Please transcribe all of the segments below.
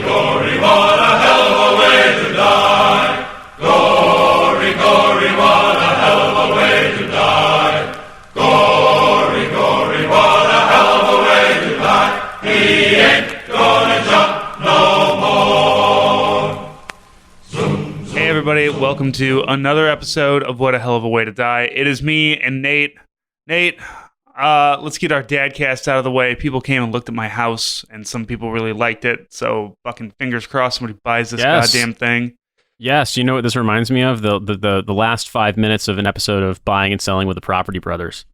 gory, what a hell of a way to die. Gory, gory, what a hell of a way to die. Gory, gory, what a hell of a way to die. He ain't gonna jump no more. Zoom, zoom, hey everybody, welcome to another episode of What a Hell of a Way to Die. It is me and Nate. Nate, let's get our dadcast out of the way. People came and looked at my house, and some people really liked it. So, fucking fingers crossed somebody buys this goddamn thing. Yes, you know what this reminds me of? The last 5 minutes of an episode of Buying and Selling with the Property Brothers.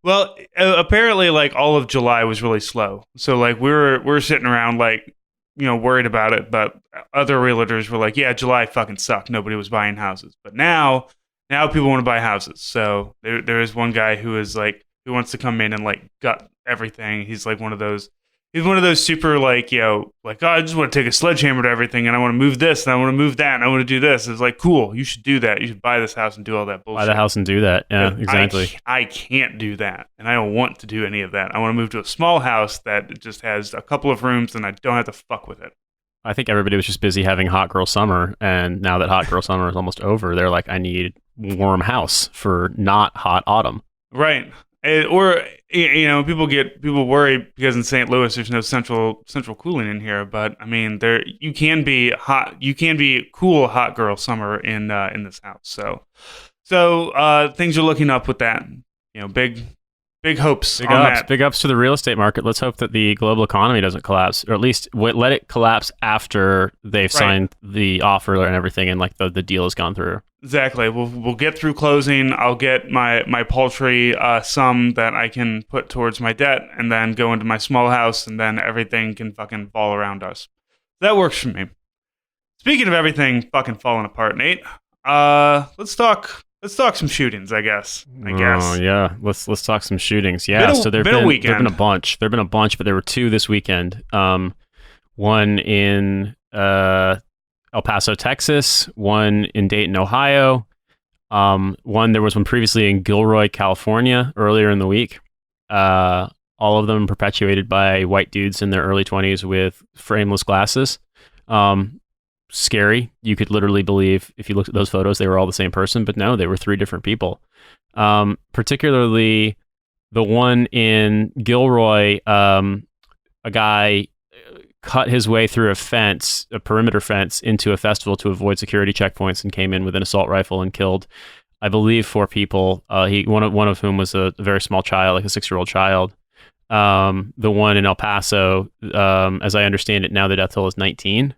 Well, apparently, like all of July was really slow. So, like we're sitting around, like, you know, worried about it. But other realtors were like, "Yeah, July fucking sucked. Nobody was buying houses." But now people want to buy houses. So there is one guy who is like, who wants to come in and like gut everything. He's like one of those super like, you know, like, oh, I just want to take a sledgehammer to everything and I want to move this and I want to move that and I want to do this. It's like, cool, you should do that. You should buy this house and do all that bullshit. Buy the house and do that. Yeah, exactly. I can't do that. And I don't want to do any of that. I want to move to a small house that just has a couple of rooms and I don't have to fuck with it. I think everybody was just busy having hot girl summer, and now that hot girl summer is almost over, they're like, I need warm house for not hot autumn. Right. Or, you know, people worry because in St. Louis there's no central cooling in here, but I mean, you can be cool hot girl summer in this house. So things are looking up with that. You know, big hopes on that. Big ups to the real estate market. Let's hope that the global economy doesn't collapse, or at least let it collapse after they've signed the offer and everything, and like the deal has gone through. Exactly. We'll get through closing. I'll get my paltry sum that I can put towards my debt, and then go into my small house, and then everything can fucking fall around us. That works for me. Speaking of everything fucking falling apart, Nate, let's talk some shootings, I guess. Oh yeah, let's talk some shootings. Yeah, so there've been a bunch. There've been a bunch, but there were two this weekend. One in El Paso, Texas. One in Dayton, Ohio. There was one previously in Gilroy, California, earlier in the week. All of them perpetuated by white dudes in their early 20s with frameless glasses. Scary. You could literally believe, if you looked at those photos, they were all the same person, but no, they were three different people. Particularly the one in Gilroy, a guy cut his way through a perimeter fence, into a festival to avoid security checkpoints, and came in with an assault rifle and killed, I believe, 4 people. One of whom was a very small child, like a 6-year-old child. The one in El Paso, as I understand it now, the death toll is 19.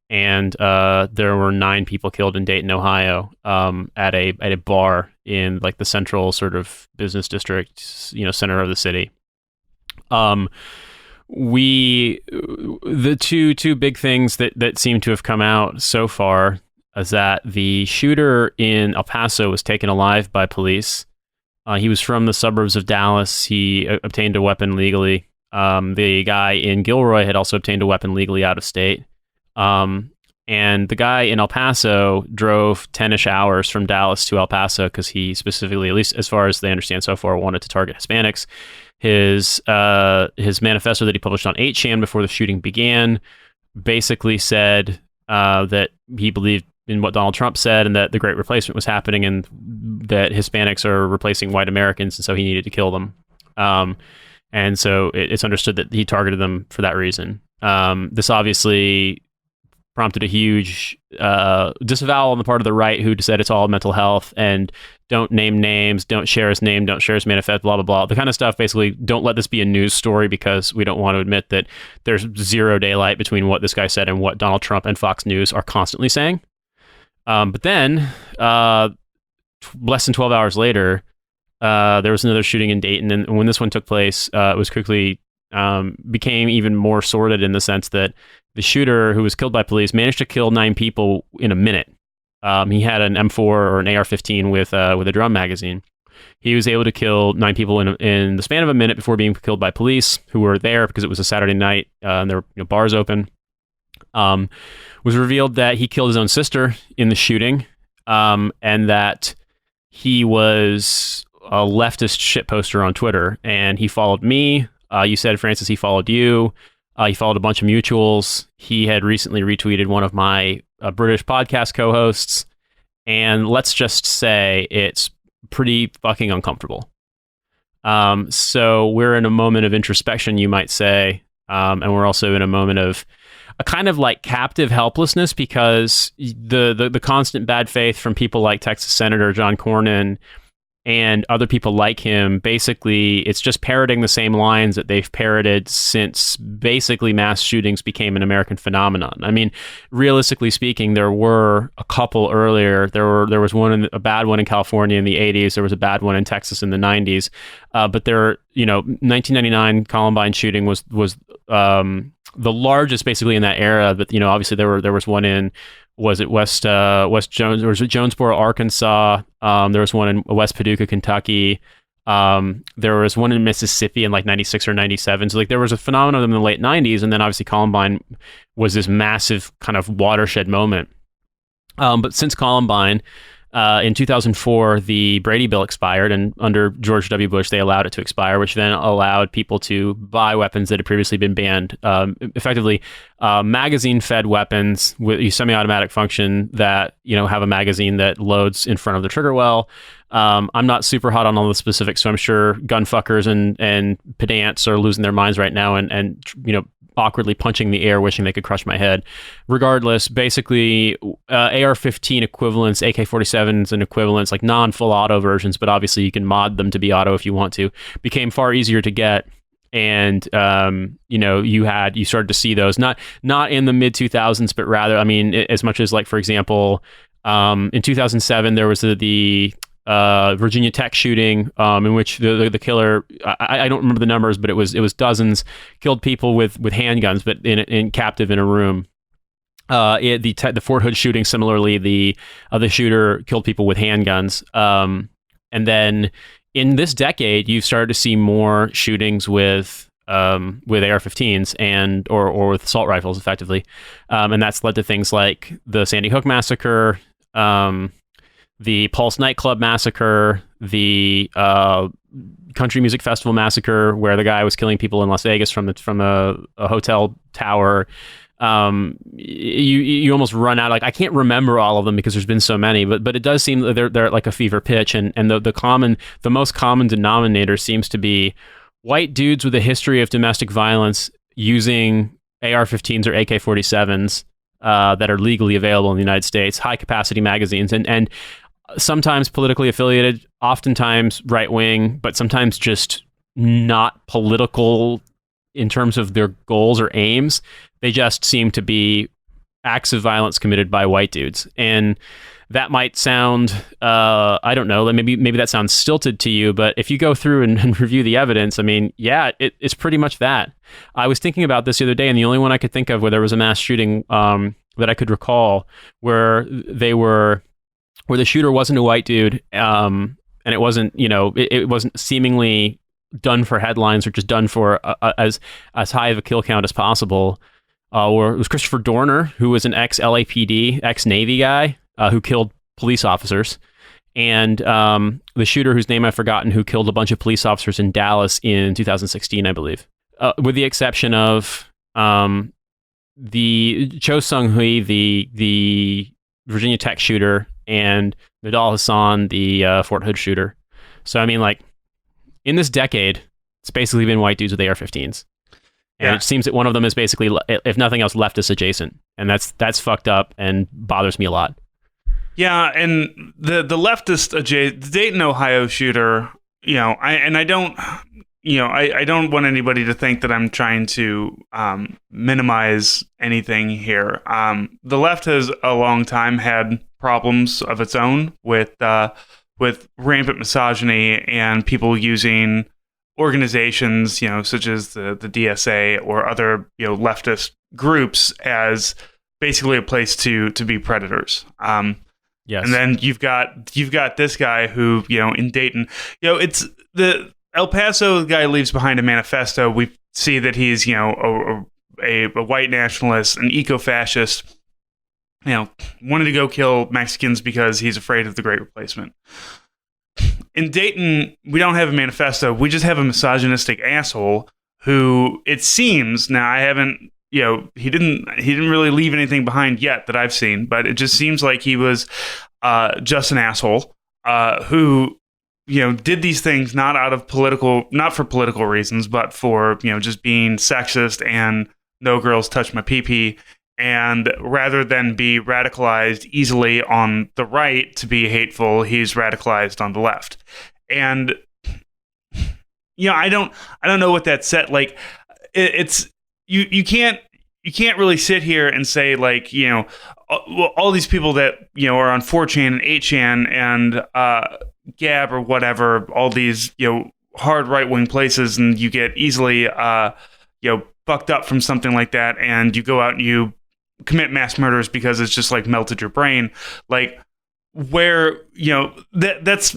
And there were 9 people killed in Dayton, Ohio, at a bar in like the central sort of business district, you know, center of the city. The two big things that seem to have come out so far is that the shooter in El Paso was taken alive by police. He was from the suburbs of Dallas. He obtained a weapon legally. The guy in Gilroy had also obtained a weapon legally out of state. And the guy in El Paso drove 10-ish hours from Dallas to El Paso because he specifically, at least as far as they understand so far, wanted to target Hispanics. His manifesto that he published on 8chan before the shooting began basically said that he believed in what Donald Trump said, and that the Great Replacement was happening, and that Hispanics are replacing white Americans, and so he needed to kill them. And so it's understood that he targeted them for that reason. This obviously prompted a huge disavowal on the part of the right, who said it's all mental health and don't name names, don't share his name, don't share his manifest, blah, blah, blah. The kind of stuff, basically, don't let this be a news story, because we don't want to admit that there's zero daylight between what this guy said and what Donald Trump and Fox News are constantly saying. But then, less than 12 hours later, there was another shooting in Dayton. And when this one took place, it was quickly became even more sordid, in the sense that the shooter, who was killed by police, managed to kill 9 people in a minute. He had an M4 or an AR-15 with a drum magazine. He was able to kill 9 people in the span of a minute before being killed by police, who were there because it was a Saturday night and there were bars open. Was revealed that he killed his own sister in the shooting, and that he was a leftist shitposter on Twitter, and he followed me. You said, Francis, he followed you. He followed a bunch of mutuals. He had recently retweeted one of my British podcast co-hosts. And let's just say it's pretty fucking uncomfortable. So we're in a moment of introspection, you might say. And we're also in a moment of a kind of like captive helplessness, because the constant bad faith from people like Texas Senator John Cornyn and other people like him, basically, it's just parroting the same lines that they've parroted since basically mass shootings became an American phenomenon. I mean, realistically speaking, there were a couple earlier. There was a bad one in California in the 80s. There was a bad one in Texas in the 90s. But 1999 Columbine shooting was the largest basically in that era. But obviously there was one in. Was it West Jones, or was it Jonesboro, Arkansas? There was one in West Paducah, Kentucky. There was one in Mississippi in like 96 or 97. So like there was a phenomenon in the late 90s, and then obviously Columbine was this massive kind of watershed moment. But since Columbine, in 2004, the Brady Bill expired, and under George W. Bush, they allowed it to expire, which then allowed people to buy weapons that had previously been banned. Effectively, magazine-fed weapons with a semi-automatic function that have a magazine that loads in front of the trigger well. I'm not super hot on all the specifics, so I'm sure gunfuckers and pedants are losing their minds right now, and awkwardly punching the air, wishing they could crush my head. Regardless, basically, AR-15 equivalents, AK-47s and equivalents, like non-full auto versions, but obviously you can mod them to be auto if you want to, became far easier to get. And you started to see those not in the mid 2000s, but rather, I mean, as much as like, for example, in 2007 there was the Virginia Tech shooting, in which the killer, I don't remember the numbers, but it was dozens, killed people with handguns, but in captive in a room. The Fort Hood shooting, similarly, the shooter killed people with handguns. And then in this decade, you've started to see more shootings with AR-15s and or with assault rifles, effectively, and that's led to things like the Sandy Hook massacre, the Pulse nightclub massacre, the country music festival massacre, where the guy was killing people in Las Vegas from a hotel tower. You almost run out. Like, I can't remember all of them because there's been so many, but it does seem that they're at like a fever pitch, and the most common denominator seems to be white dudes with a history of domestic violence using AR-15s or AK-47s that are legally available in the United States, high capacity magazines, and sometimes politically affiliated, oftentimes right wing, but sometimes just not political in terms of their goals or aims. They just seem to be acts of violence committed by white dudes. And that might sound, I don't know, maybe that sounds stilted to you, but if you go through and review the evidence, I mean, yeah, it's pretty much that. I was thinking about this the other day, and the only one I could think of where there was a mass shooting that I could recall where the shooter wasn't a white dude, and it wasn't, it wasn't seemingly done for headlines or just done for as high of a kill count as possible. Or it was Christopher Dorner, who was an ex-LAPD, ex-Navy guy who killed police officers, and the shooter whose name I've forgotten, who killed a bunch of police officers in Dallas in 2016, I believe, with the exception of the Cho Sung-hui, the Virginia Tech shooter, and Nidal Hassan, the Fort Hood shooter. So, I mean, like, in this decade, it's basically been white dudes with AR-15s. And It seems that one of them is basically, if nothing else, leftist adjacent. And that's fucked up and bothers me a lot. Yeah, and the leftist adjacent, the Dayton, Ohio shooter, I don't want anybody to think that I'm trying to minimize anything here. The left has a long time had problems of its own with rampant misogyny and people using organizations, such as the DSA or other leftist groups as basically a place to be predators. Yes. And then you've got this guy who, in Dayton, it's the El Paso guy leaves behind a manifesto. We see that he's, a white nationalist, an eco-fascist, wanted to go kill Mexicans because he's afraid of the Great Replacement. In Dayton, we don't have a manifesto. We just have a misogynistic asshole who it seems, now I haven't, he didn't really leave anything behind yet that I've seen, but it just seems like he was just an asshole who did these things not for political reasons, but for just being sexist and no girls touch my pee-pee. And rather than be radicalized easily on the right to be hateful, he's radicalized on the left. And I don't know what that said. Like, it's you can't really sit here and say, like, all these people that are on 4chan and 8chan and Gab or whatever, all these hard right wing places, and you get easily fucked up from something like that, and you go out and you commit mass murders because it's just like melted your brain. Like, where that's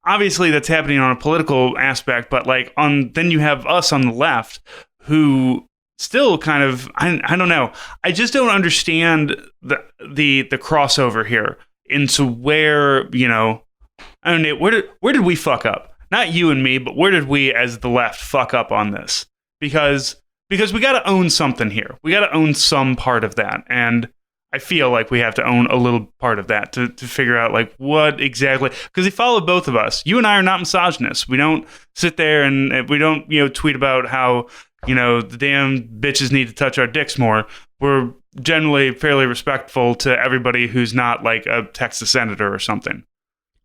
obviously that's happening on a political aspect, but like then you have us on the left who still kind of I don't know. I just don't understand the crossover here into where I don't know where did we fuck up? Not you and me, but where did we as the left fuck up on this? Because we got to own something here. We got to own some part of that. And I feel like we have to own a little part of that to figure out like what exactly, because he followed both of us. You and I are not misogynists. We don't sit there and we don't, tweet about how, the damn bitches need to touch our dicks more. We're generally fairly respectful to everybody who's not like a Texas senator or something.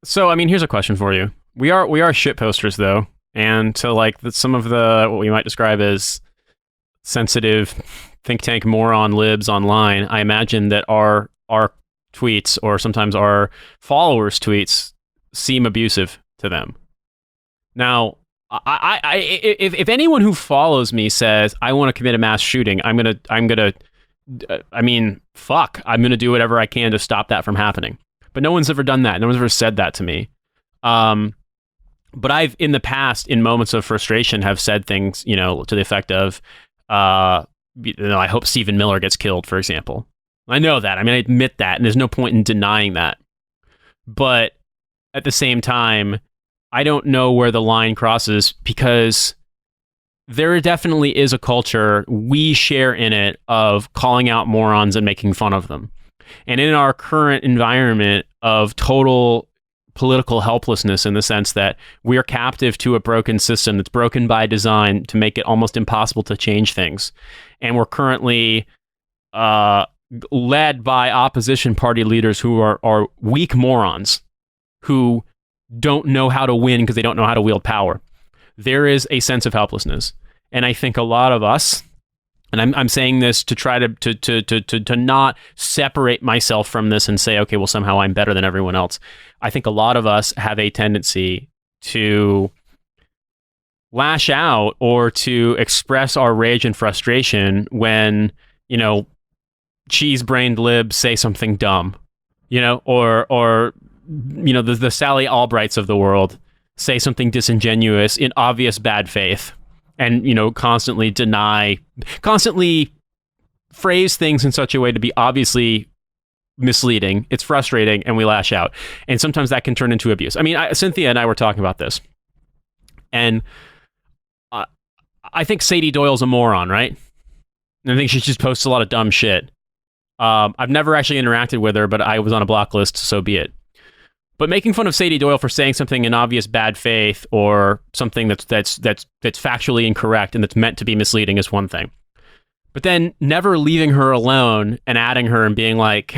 So, I mean, here's a question for you. We are shit posters though. And to like some of what we might describe as sensitive think tank moron libs online, I imagine that our tweets or sometimes our followers' tweets seem abusive to them. Now, if anyone who follows me says I want to commit a mass shooting, I'm gonna do whatever I can to stop that from happening. But no one's ever done that. No one's ever said that to me. But I've in the past, in moments of frustration, have said things, to the effect of, I hope Stephen Miller gets killed, for example. I know that. I mean, I admit that, and there's no point in denying that. But at the same time, I don't know where the line crosses, because there definitely is a culture we share in it of calling out morons and making fun of them. And in our current environment of total political helplessness, in the sense that we are captive to a broken system that's broken by design to make it almost impossible to change things. And we're currently led by opposition party leaders who are weak morons who don't know how to win because they don't know how to wield power. There is a sense of helplessness. And I think a lot of us, and I'm saying this to try to not separate myself from this and say, okay, well, somehow I'm better than everyone else. I think a lot of us have a tendency to lash out or to express our rage and frustration when, cheese-brained libs say something dumb, or the Sally Albrights of the world say something disingenuous in obvious bad faith. And, constantly phrase things in such a way to be obviously misleading. It's frustrating, and we lash out. And sometimes that can turn into abuse. I mean, Cynthia and I were talking about this. And I think Sadie Doyle's a moron, right? And I think she just posts a lot of dumb shit. I've never actually interacted with her, but I was on a block list, so be it. But making fun of Sadie Doyle for saying something in obvious bad faith or something that's factually incorrect and that's meant to be misleading is one thing. But then never leaving her alone and adding her and being like,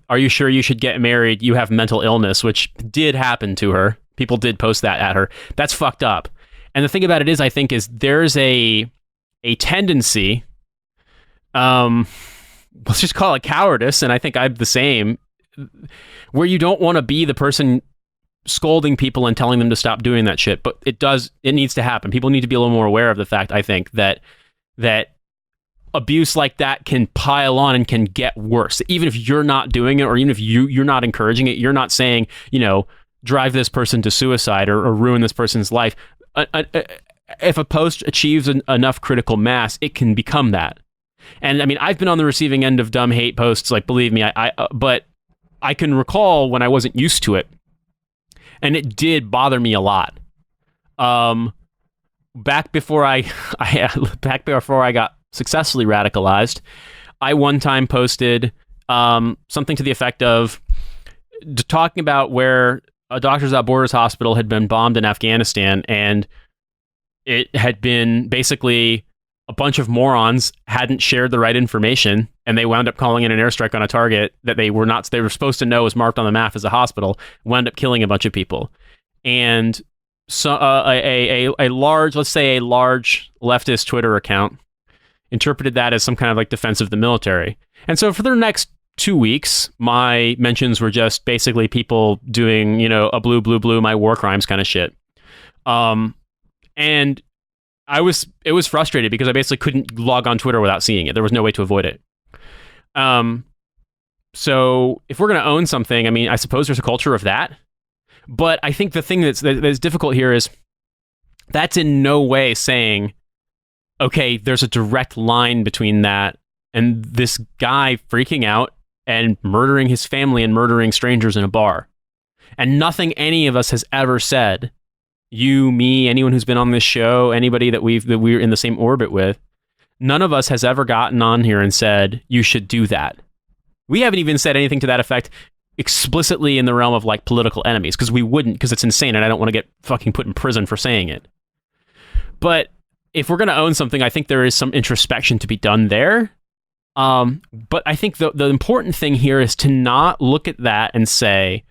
"Are you sure you should get married? You have mental illness," which did happen to her. People did post that at her. That's fucked up. And the thing about it is, I think, is there's a tendency, let's just call it cowardice, and I think I'm the same, where you don't want to be the person scolding people and telling them to stop doing that shit. But it needs to happen. People need to be a little more aware of the fact, I think, that abuse like that can pile on and can get worse. Even if you're not doing it, or even if you're not encouraging it, you're not saying, drive this person to suicide or ruin this person's life. If a post achieves enough critical mass, it can become that. And I mean, I've been on the receiving end of dumb hate posts, like, believe me, but I can recall when I wasn't used to it, and it did bother me a lot. back before I got successfully radicalized, I one time posted something to the effect of talking about where a Doctors Without Borders hospital had been bombed in Afghanistan, and it had been basically a bunch of morons hadn't shared the right information, and they wound up calling in an airstrike on a target that they were supposed to know was marked on the map as a hospital, wound up killing a bunch of people. And so a large leftist Twitter account interpreted that as some kind of like defense of the military. And so for the next 2 weeks, my mentions were just basically people doing, a blue, blue, blue, my war crimes kind of shit. And it was frustrated because I basically couldn't log on Twitter without seeing it. There was no way to avoid it. So if we're going to own something, I mean, I suppose there's a culture of that. But I think the thing that's difficult here is that's in no way saying, okay, there's a direct line between that and this guy freaking out and murdering his family and murdering strangers in a bar. And nothing any of us has ever said, you, me, anyone who's been on this show, anybody that we're in the same orbit with, none of us has ever gotten on here and said, you should do that. We haven't even said anything to that effect explicitly in the realm of like political enemies, because we wouldn't, because it's insane and I don't want to get fucking put in prison for saying it. But if we're going to own something, I think there is some introspection to be done there. But I think the important thing here is to not look at that and say,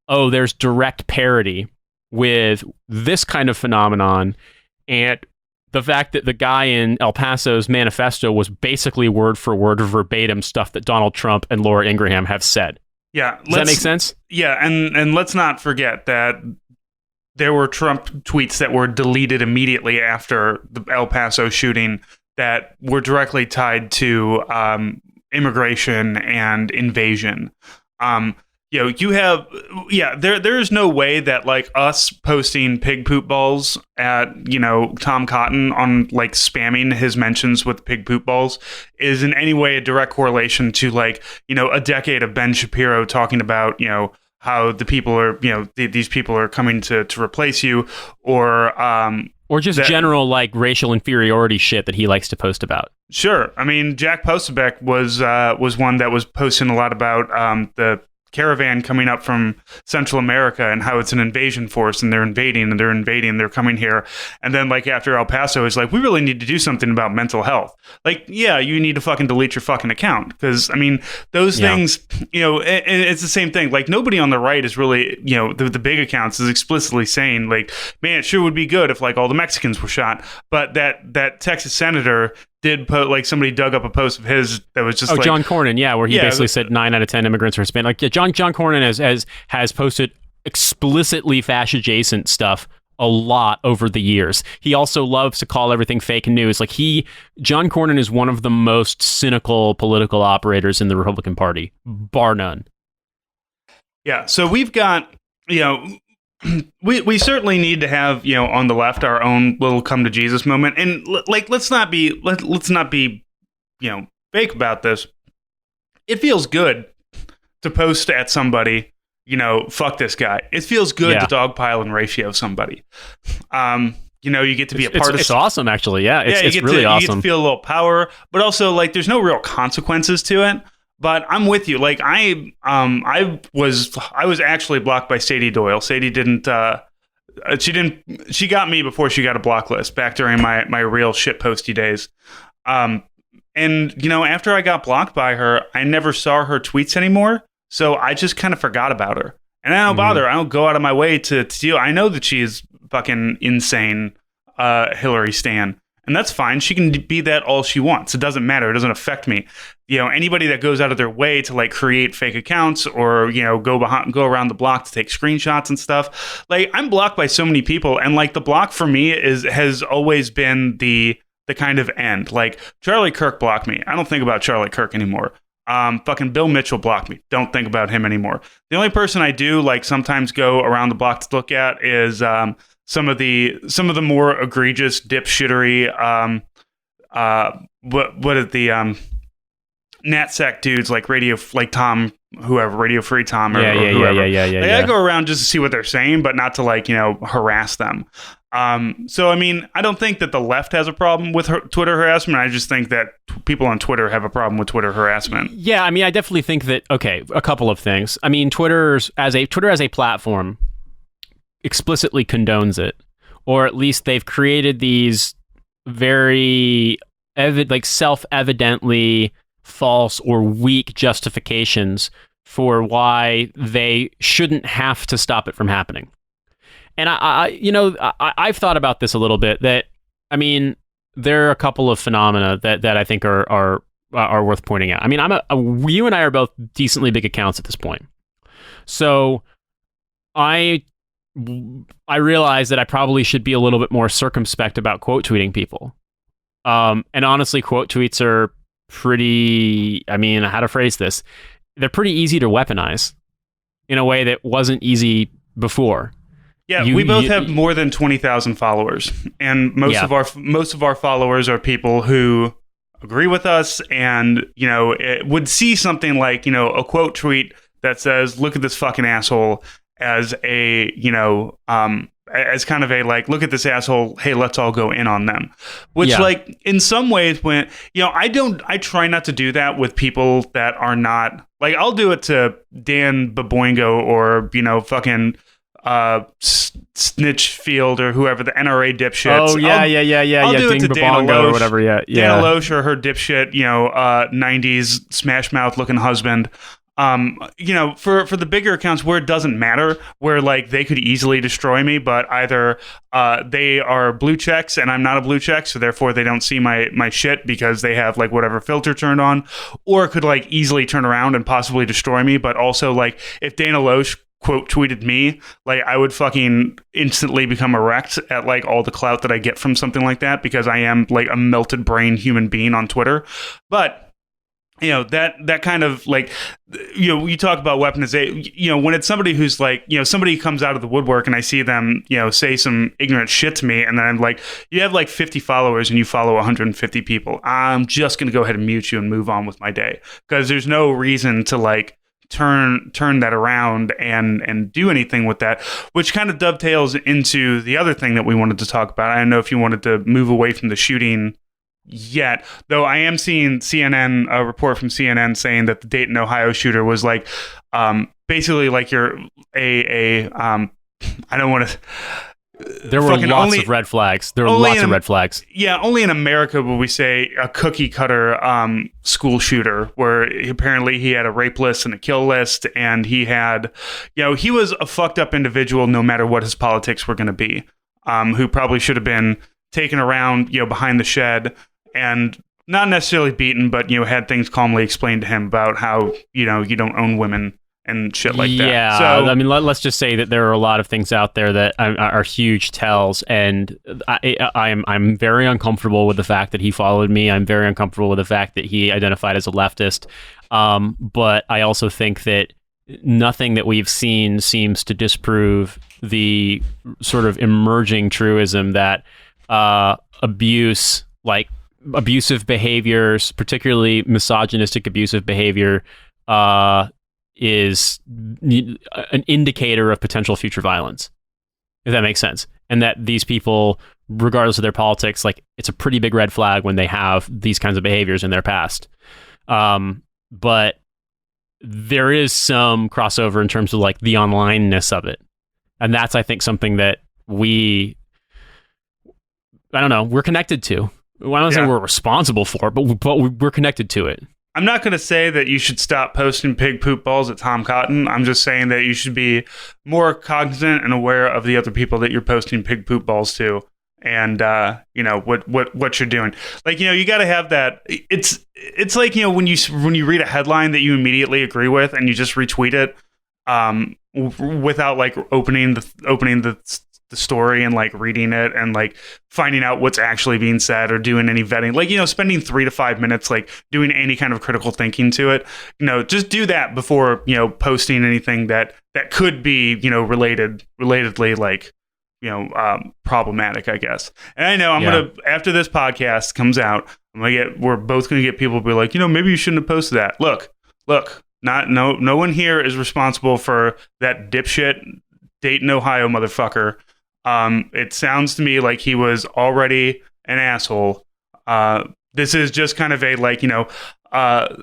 oh, there's direct parity with this kind of phenomenon, and the fact that the guy in El Paso's manifesto was basically word for word verbatim stuff that Donald Trump and Laura Ingraham have said. Yeah. Does that make sense? Yeah, and let's not forget that there were Trump tweets that were deleted immediately after the El Paso shooting that were directly tied to immigration and invasion. There's no way that like us posting pig poop balls at, Tom Cotton on like spamming his mentions with pig poop balls is in any way a direct correlation to like, a decade of Ben Shapiro talking about, how the people are, these people are coming to replace you, or just general like racial inferiority shit that he likes to post about. Sure. I mean, Jack Posobiec was one that was posting a lot about the caravan coming up from Central America and how it's an invasion force and they're invading, they're coming here. And then like after El Paso is like, we really need to do something about mental health. Like, yeah, you need to fucking delete your fucking account. Because I mean, those things, it's the same thing. Like nobody on the right is really, the big accounts is explicitly saying like, man, it sure would be good if like all the Mexicans were shot. But that Texas senator did put like somebody dug up a post of his that was just John Cornyn, where he basically said 9 out of 10 immigrants are Hispanic. Like John Cornyn has posted explicitly fascist adjacent stuff a lot over the years. He also loves to call everything fake news. Like John Cornyn is one of the most cynical political operators in the Republican Party, bar none. Yeah, so we've got we certainly need to have on the left our own little come to Jesus moment, and like let's not be fake about this. It feels good to post at somebody, fuck this guy. It feels good to dogpile and ratio somebody. You get to be a part of. It's awesome, actually. Yeah, it's really awesome. You get to feel a little power, but also like there's no real consequences to it. But I'm with you. Like I was actually blocked by Sadie Doyle. Sadie didn't. She got me before she got a block list back during my real shitposty days. And after I got blocked by her, I never saw her tweets anymore. So I just kind of forgot about her, and I don't bother. I don't go out of my way to deal. I know that she is fucking insane, Hillary Stan. And that's fine. She can be that all she wants. It doesn't matter. It doesn't affect me. Anybody that goes out of their way to like create fake accounts or, go around the block to take screenshots and stuff. Like I'm blocked by so many people. And like the block for me has always been the kind of end. Like Charlie Kirk blocked me. I don't think about Charlie Kirk anymore. Fucking Bill Mitchell blocked me. Don't think about him anymore. The only person I do like sometimes go around the block to look at is, some of the more egregious dipshittery, what is the NatSec dudes like Tom, whoever, Radio Free Tom or whoever. Yeah. I go around just to see what they're saying, but not to harass them. So, I mean, I don't think that the left has a problem with Twitter harassment. I just think that people on Twitter have a problem with Twitter harassment. Yeah, I mean, I definitely think that, okay, a couple of things. I mean, Twitter as a platform explicitly condones it, or at least they've created these very self-evidently false or weak justifications for why they shouldn't have to stop it from happening. And I've thought about this a little bit. That, I mean, there are a couple of phenomena that I think are worth pointing out. I mean, you and I are both decently big accounts at this point, so I realize that I probably should be a little bit more circumspect about quote tweeting people. And honestly, quote tweets are pretty. I mean, how to phrase this? They're pretty easy to weaponize in a way that wasn't easy before. Yeah, we both have more than 20,000 followers, and most of our followers are people who agree with us, and would see something like a quote tweet that says, "Look at this fucking asshole," as a as kind of a like, "Look at this asshole, hey, let's all go in on them," which like in some ways, when I try not to do that with people that are not like, I'll do it to Dan Baboingo or fucking Snitchfield or whoever, the NRA dipshits. Oh yeah, I'll do it to Dana Loesch or whatever. Yeah. Dana Loesch or her dipshit, 90s smash mouth looking husband. For the bigger accounts where it doesn't matter, where like they could easily destroy me, but either they are blue checks and I'm not a blue check, so therefore they don't see my shit because they have like whatever filter turned on, or could like easily turn around and possibly destroy me. But also, like, if Dana Loesch quote tweeted me, like, I would fucking instantly become erect at like all the clout that I get from something like that, because I am like a melted brain human being on Twitter. But that kind of like, you talk about weaponization, when it's somebody who's like, somebody comes out of the woodwork and I see them, say some ignorant shit to me, and then I'm like, you have like 50 followers and you follow 150 people. I'm just going to go ahead and mute you and move on with my day, because there's no reason to like turn that around and do anything with that, which kind of dovetails into the other thing that we wanted to talk about. I don't know if you wanted to move away from the shooting yet, though I am seeing a report from CNN saying that the Dayton, Ohio shooter was like, basically like you're I don't want to. There were lots of red flags. Red flags. Yeah, only in America would we say a cookie cutter school shooter, where apparently he had a rape list and a kill list, and he had, he was a fucked up individual no matter what his politics were going to be, who probably should have been taken around, behind the shed and not necessarily beaten, but, had things calmly explained to him about how, you don't own women and shit like that. Yeah, so, I mean, let's just say that there are a lot of things out there that are huge tells, and I'm very uncomfortable with the fact that he followed me. I'm very uncomfortable with the fact that he identified as a leftist. But I also think that nothing that we've seen seems to disprove the sort of emerging truism that abusive behaviors, particularly misogynistic abusive behavior, is an indicator of potential future violence, if that makes sense. And that these people, regardless of their politics, like, it's a pretty big red flag when they have these kinds of behaviors in their past. But there is some crossover in terms of like the online ness of it. And that's, I think, something that we're connected to. I don't say we're responsible for, but we're connected to it. I'm not going to say that you should stop posting pig poop balls at Tom Cotton. I'm just saying that you should be more cognizant and aware of the other people that you're posting pig poop balls to, and what you're doing. Like, you got to have that. It's like, when you read a headline that you immediately agree with and you just retweet it, without like opening the story and like reading it and like finding out what's actually being said or doing any vetting, like, spending 3 to 5 minutes like doing any kind of critical thinking to it. Just do that before posting anything that could be relatedly like problematic, I guess. And I know gonna, after this podcast comes out, we're both gonna get people to be like, maybe you shouldn't have posted that. Look, no one here is responsible for that dipshit Dayton, Ohio motherfucker It sounds to me like he was already an asshole. This is just kind of a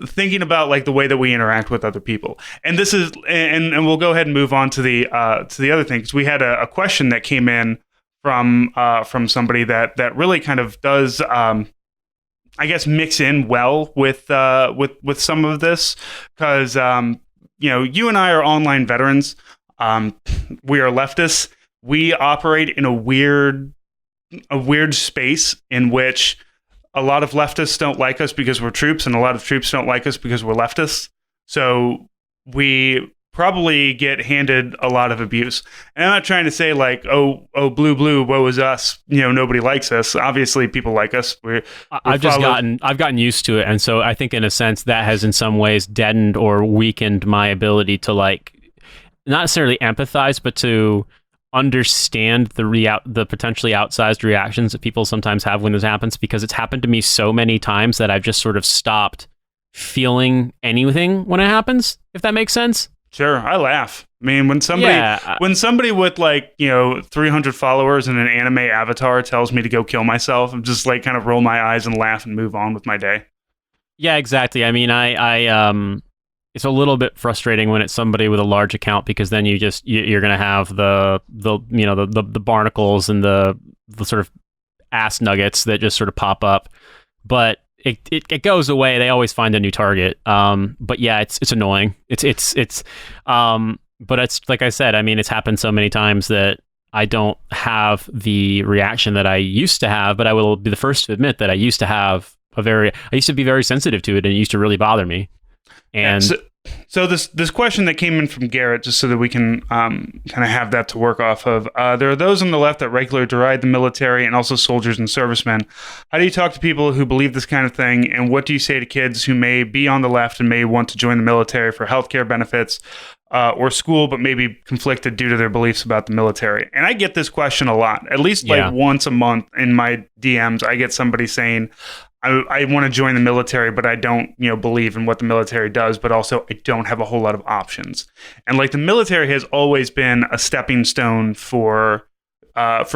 thinking about like the way that we interact with other people. And this is, and we'll go ahead and move on to the other thing, because we had a question that came in from somebody that really kind of does, I guess, mix in well with some of this, because you and I are online veterans. We are leftists. We operate in a weird space in which a lot of leftists don't like us because we're troops, and a lot of troops don't like us because we're leftists. So we probably get handed a lot of abuse. And I'm not trying to say like, oh, blue, woe is us. Nobody likes us. Obviously, people like us. I've gotten used to it, and so I think in a sense that has in some ways deadened or weakened my ability to like, not necessarily empathize, but to understand the potentially outsized reactions that people sometimes have when this happens, because it's happened to me so many times that I've just sort of stopped feeling anything when it happens, if that makes sense. Sure, I laugh. I mean, when somebody with like 300 followers and an anime avatar tells me to go kill myself, I'm just like kind of roll my eyes and laugh and move on with my day. Yeah, exactly. I mean, I it's a little bit frustrating when it's somebody with a large account, because then you're going to have the barnacles and the sort of ass nuggets that just sort of pop up, but it goes away. They always find a new target. But yeah, it's annoying. But it's like I said, I mean, it's happened so many times that I don't have the reaction that I used to have, but I will be the first to admit that I used to be very sensitive to it, and it used to really bother me. And so this question that came in from Garrett, just so that we can kind of have that to work off of. There are those on the left that regularly deride the military and also soldiers and servicemen. How do you talk to people who believe this kind of thing? And what do you say to kids who may be on the left and may want to join the military for healthcare benefits or school, but may be conflicted due to their beliefs about the military? And I get this question a lot, at least like once a month in my DMs. I get somebody saying, I want to join the military, but I don't, believe in what the military does, but also I don't have a whole lot of options. And like the military has always been a stepping stone for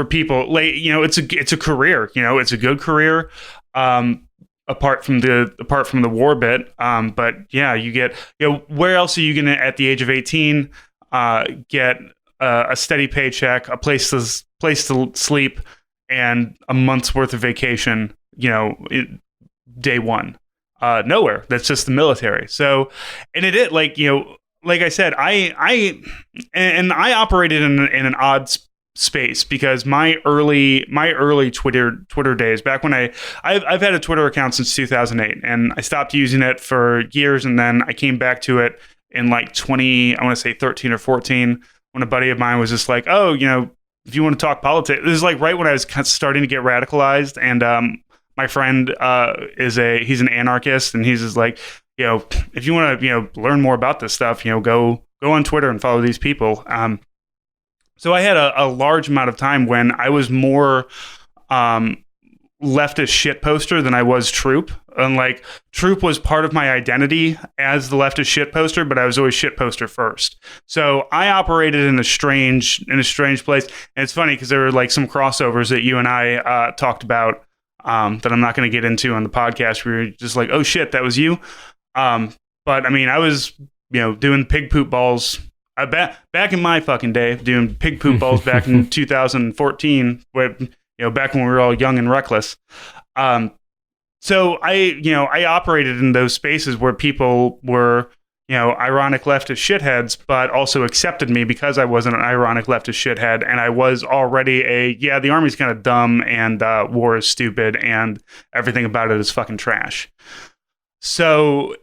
people. Like, it's a career, it's a good career. Apart from the war bit. But yeah, you get, where else are you going to, at the age of 18, get a steady paycheck, a place to sleep, and a month's worth of vacation, day one? Nowhere. That's just the military. So, and like I said, I operated in an odd space, because my early Twitter days, back when I've had a Twitter account since 2008, and I stopped using it for years, and then I came back to it in like 13 or 14, when a buddy of mine was just like, oh, if you want to talk politics. This is like right when I was starting to get radicalized, and my friend he's an anarchist, and he's just like, if you want to learn more about this stuff, go on Twitter and follow these people. So I had a large amount of time when I was more leftist shit poster than I was troop. And like troop was part of my identity as the leftist shit poster, but I was always shit poster first. So I operated in a strange place. And it's funny because there were like some crossovers that you and I talked about that I'm not going to get into on the podcast. We were just like, oh shit, that was you. But I mean, I was, doing pig poop balls. Back in my fucking day, doing pig poop balls back in 2014, where, back when we were all young and reckless. So I operated in those spaces where people were, ironic leftist shitheads, but also accepted me because I wasn't an ironic leftist shithead, and I was already the Army's kind of dumb, and war is stupid, and everything about it is fucking trash. So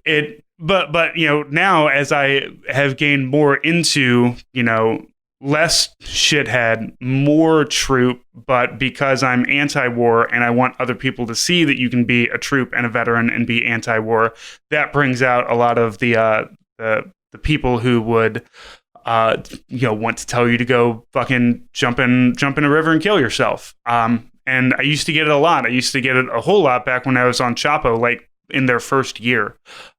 but now as I have gained more into, less shithead, more troop, but because I'm anti-war and I want other people to see that you can be a troop and a veteran and be anti-war, that brings out a lot of the people who would want to tell you to go fucking jump in a river and kill yourself. And I used to get it a lot. I used to get it a whole lot back when I was on Chapo, like in their first year.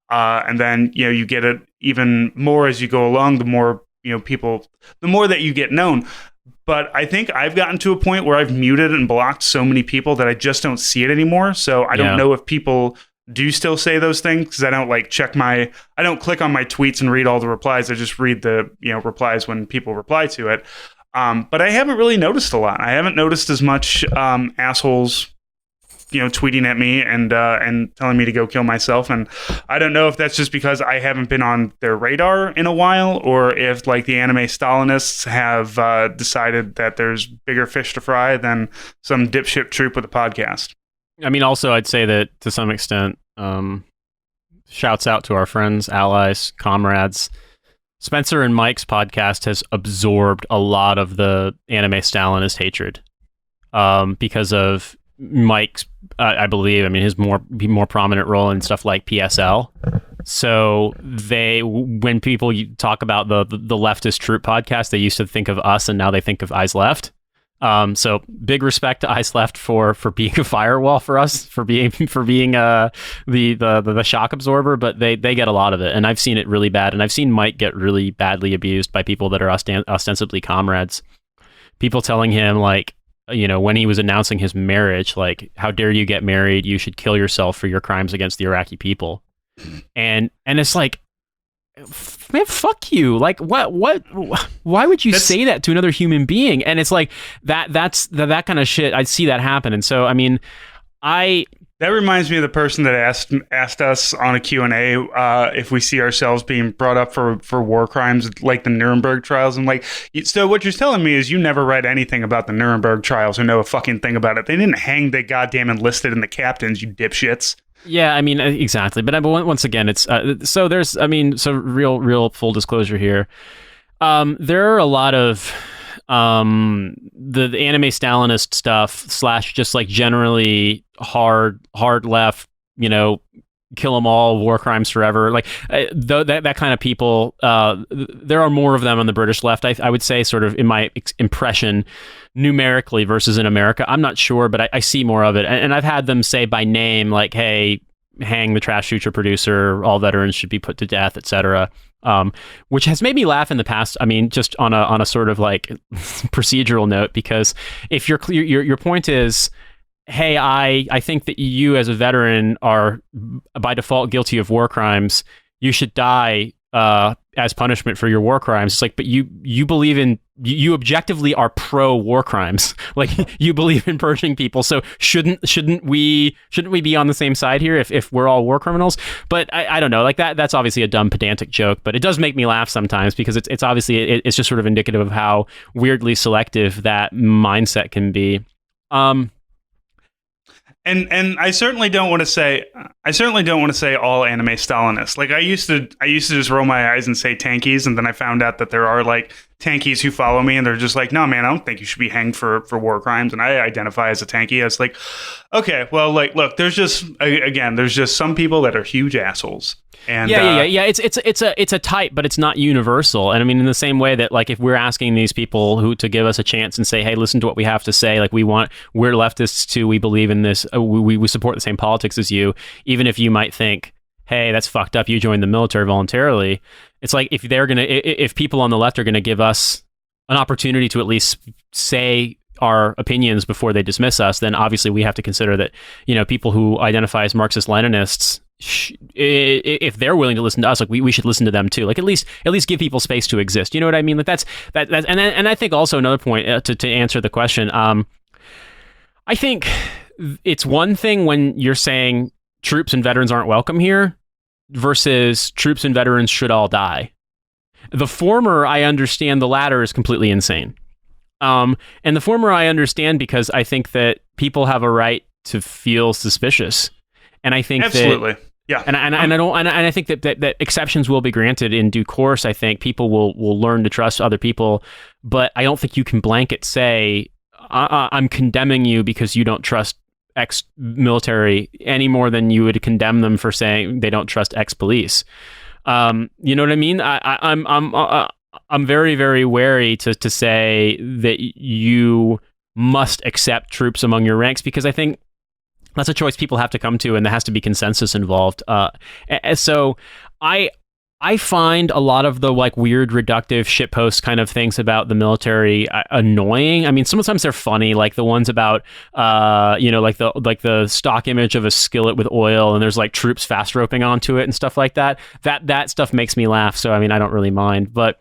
And then, you get it even more as you go along, the more, people, the more that you get known. But I think I've gotten to a point where I've muted and blocked so many people that I just don't see it anymore. So I don't know if people do still say those things, because I don't like I don't click on my tweets and read all the replies. I just read the replies when people reply to it. But I haven't really noticed a lot. I haven't noticed as much assholes tweeting at me and telling me to go kill myself. And I don't know if that's just because I haven't been on their radar in a while, or if like the anime Stalinists have decided that there's bigger fish to fry than some dipshit troop with a podcast. I mean, also, I'd say that to some extent, shouts out to our friends, allies, comrades. Spencer and Mike's podcast has absorbed a lot of the anime Stalinist hatred because of Mike's, I believe, his more prominent role in stuff like PSL. So when people talk about the leftist troop podcast, they used to think of us, and now they think of Eyes Left. So big respect to Eyes Left for being a firewall for us, for being the shock absorber, but they get a lot of it, and I've seen it really bad, and I've seen Mike get really badly abused by people that are ostensibly comrades. People telling him like, when he was announcing his marriage, like, how dare you get married? You should kill yourself for your crimes against the Iraqi people. And it's like, man, fuck you. Like, why would you say that to another human being? And it's like, that's that kind of shit. I see that happen. And so, that reminds me of the person that asked us on a Q&A if we see ourselves being brought up for war crimes like the Nuremberg trials. And like, so what you're telling me is you never read anything about the Nuremberg trials or know a fucking thing about it. They didn't hang the goddamn enlisted and the captains, you dipshits. Yeah, exactly. But once again, it's so there's, real full disclosure here. There are a lot of the anime Stalinist stuff / just like generally hard left, kill them all, war crimes forever, like that kind of people. There are more of them on the British left, I would say, sort of in my impression, numerically versus in America. I'm not sure, but I see more of it, and I've had them say by name, like, hey, hang the trash future producer, all veterans should be put to death, etc. Which has made me laugh in the past. Just on a sort of like procedural note, because if your point is, hey, I think that you as a veteran are by default guilty of war crimes, you should die as punishment for your war crimes. It's like, but you believe in, you objectively are pro war crimes. Like, you believe in purging people. So shouldn't we be on the same side here if we're all war criminals? But I don't know, like that's obviously a dumb pedantic joke, but it does make me laugh sometimes because it's obviously it's just sort of indicative of how weirdly selective that mindset can be. And I certainly don't want to say all anime Stalinists. Like I used to just roll my eyes and say tankies, and then I found out that there are like tankies who follow me, and they're just like, no man, I don't think you should be hanged for war crimes, and I identify as a tanky. I was like, okay, well, like, look, there's just some people that are huge assholes. And yeah. It's a type, but it's not universal. And in the same way that, like, if we're asking these people who to give us a chance and say, hey, listen to what we have to say, like, we're leftists too, we believe in this, we support the same politics as you, even if you might think, hey, that's fucked up, you joined the military voluntarily. It's like, if people on the left are gonna give us an opportunity to at least say our opinions before they dismiss us, then obviously we have to consider that, people who identify as Marxist-Leninists, if they're willing to listen to us, like we should listen to them too. Like at least give people space to exist. You know what I mean? Like that's and I think also another point to answer the question. I think it's one thing when you're saying troops and veterans aren't welcome here versus troops and veterans should all die. The former I understand, the latter is completely insane. And the former I understand because I think that people have a right to feel suspicious. And I think absolutely. Yeah, and I think that exceptions will be granted in due course. I think people will learn to trust other people, but I don't think you can blanket say I'm condemning you because you don't trust ex-military any more than you would condemn them for saying they don't trust ex-police. You know what I mean? I'm very, very wary to say that you must accept troops among your ranks, because I think that's a choice people have to come to, and there has to be consensus involved. So I I find a lot of the like weird reductive shitpost kind of things about the military annoying. I mean, sometimes they're funny, like the ones about like the stock image of a skillet with oil and there's like troops fast roping onto it and stuff like that. That stuff makes me laugh. So I mean, I don't really mind. But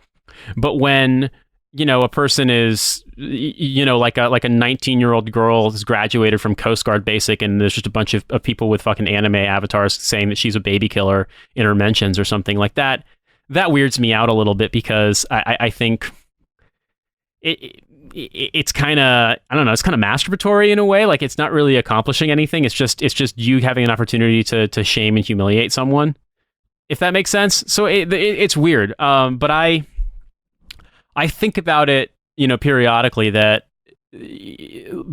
when a person is like a 19-year-old girl has graduated from Coast Guard Basic and there's just a bunch of people with fucking anime avatars saying that she's a baby killer in her mentions or something like that weirds me out a little bit, because I think it's kind of, I don't know, it's kind of masturbatory in a way. Like, it's not really accomplishing anything. It's just you having an opportunity to shame and humiliate someone, if that makes sense. So it's weird. But I think about it, periodically, that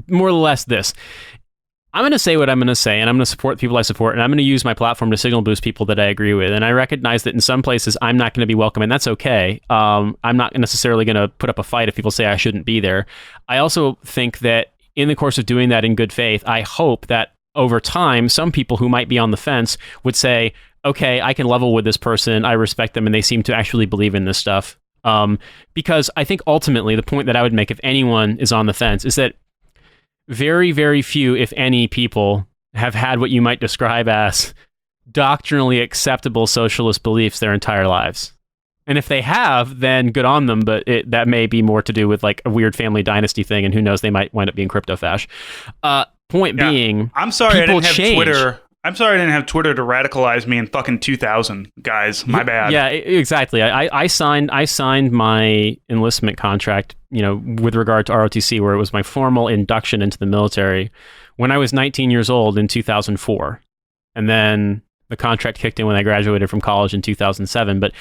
more or less this. I'm going to say what I'm going to say, and I'm going to support the people I support, and I'm going to use my platform to signal boost people that I agree with. And I recognize that in some places I'm not going to be welcome, and that's okay. I'm not necessarily going to put up a fight if people say I shouldn't be there. I also think that in the course of doing that in good faith, I hope that over time, some people who might be on the fence would say, okay, I can level with this person, I respect them, and they seem to actually believe in this stuff. Because I think ultimately the point that I would make if anyone is on the fence is that very, very few, if any, people have had what you might describe as doctrinally acceptable socialist beliefs their entire lives. And if they have, then good on them, but that may be more to do with like a weird family dynasty thing, and who knows, they might wind up being crypto-fash. Point being, I'm sorry I didn't have change. Twitter. I'm sorry I didn't have Twitter to radicalize me in fucking 2000, guys. My bad. Yeah, exactly. I signed my enlistment contract, with regard to ROTC, where it was my formal induction into the military when I was 19 years old in 2004. And then the contract kicked in when I graduated from college in 2007. But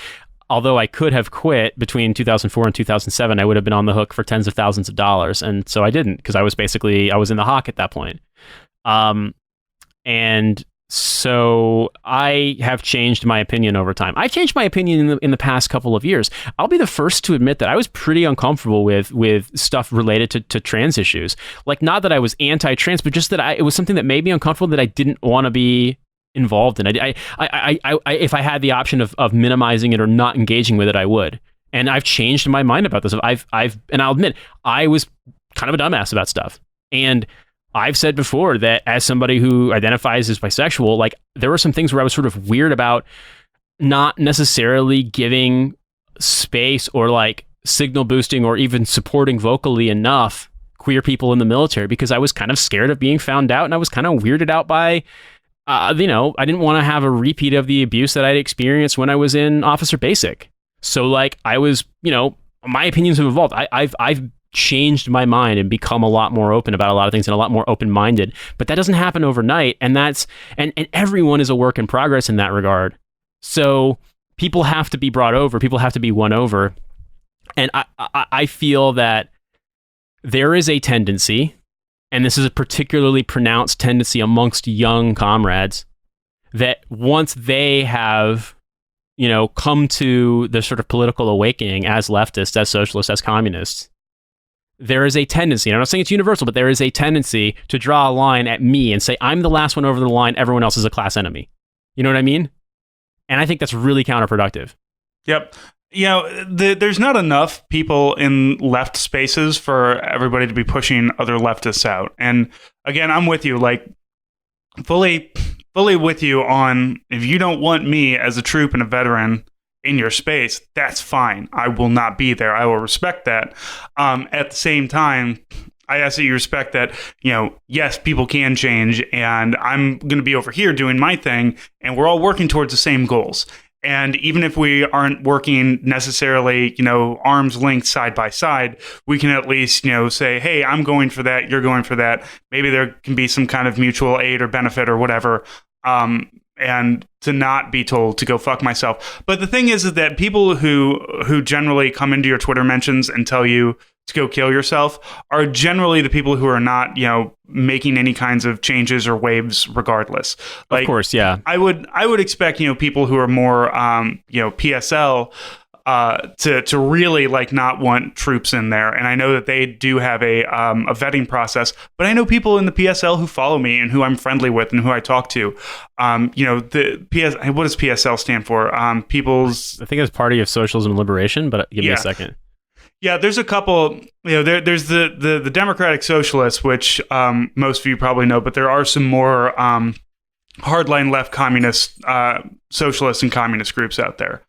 although I could have quit between 2004 and 2007, I would have been on the hook for tens of thousands of dollars. And so I didn't, because I was in the hawk at that point. And so I have changed my opinion over time. I've changed my opinion in the past couple of years. I'll be the first to admit that I was pretty uncomfortable with stuff related to trans issues. Like, not that I was anti-trans, but just that it was something that made me uncomfortable, that I didn't want to be involved in. I if I had the option of minimizing it or not engaging with it, I would. And I've changed my mind about this. And I'll admit, I was kind of a dumbass about stuff. And I've said before that as somebody who identifies as bisexual, like, there were some things where I was sort of weird about not necessarily giving space or like signal boosting or even supporting vocally enough queer people in the military, because I was kind of scared of being found out, and I was kind of weirded out by, I didn't want to have a repeat of the abuse that I'd experienced when I was in Officer Basic. So like, I was, my opinions have evolved. I've changed my mind and become a lot more open about a lot of things and a lot more open-minded, but that doesn't happen overnight. And and everyone is a work in progress in that regard. So people have to be brought over, people have to be won over. And I feel that there is a tendency, and this is a particularly pronounced tendency amongst young comrades, that once they have, come to the sort of political awakening as leftists, as socialists, as communists, there is a tendency, and I'm not saying it's universal, but there is a tendency to draw a line at me and say, I'm the last one over the line, everyone else is a class enemy. You know what I mean? And I think that's really counterproductive. Yep. There's not enough people in left spaces for everybody to be pushing other leftists out. And again, I'm with you, like, fully with you on, if you don't want me as a troop and a veteran in your space, that's fine. I will not be there. I will respect that. At the same time, I ask that you respect that, yes, people can change, and I'm going to be over here doing my thing, and we're all working towards the same goals. And even if we aren't working necessarily, arm's length side by side, we can at least, say, hey, I'm going for that, you're going for that. Maybe there can be some kind of mutual aid or benefit or whatever. And to not be told to go fuck myself. But the thing is that people who generally come into your Twitter mentions and tell you to go kill yourself are generally the people who are not, making any kinds of changes or waves regardless. Like, of course, yeah. I would expect, people who are more, PSL, to really like not want troops in there. And I know that they do have a vetting process, but I know people in the PSL who follow me and who I'm friendly with and who I talk to. The what does PSL stand for? People's, I think it's Party of Socialism and Liberation, but give me a second. Yeah, there's a couple. There's the Democratic Socialists, which most of you probably know, but there are some more hardline left communist socialist and communist groups out there.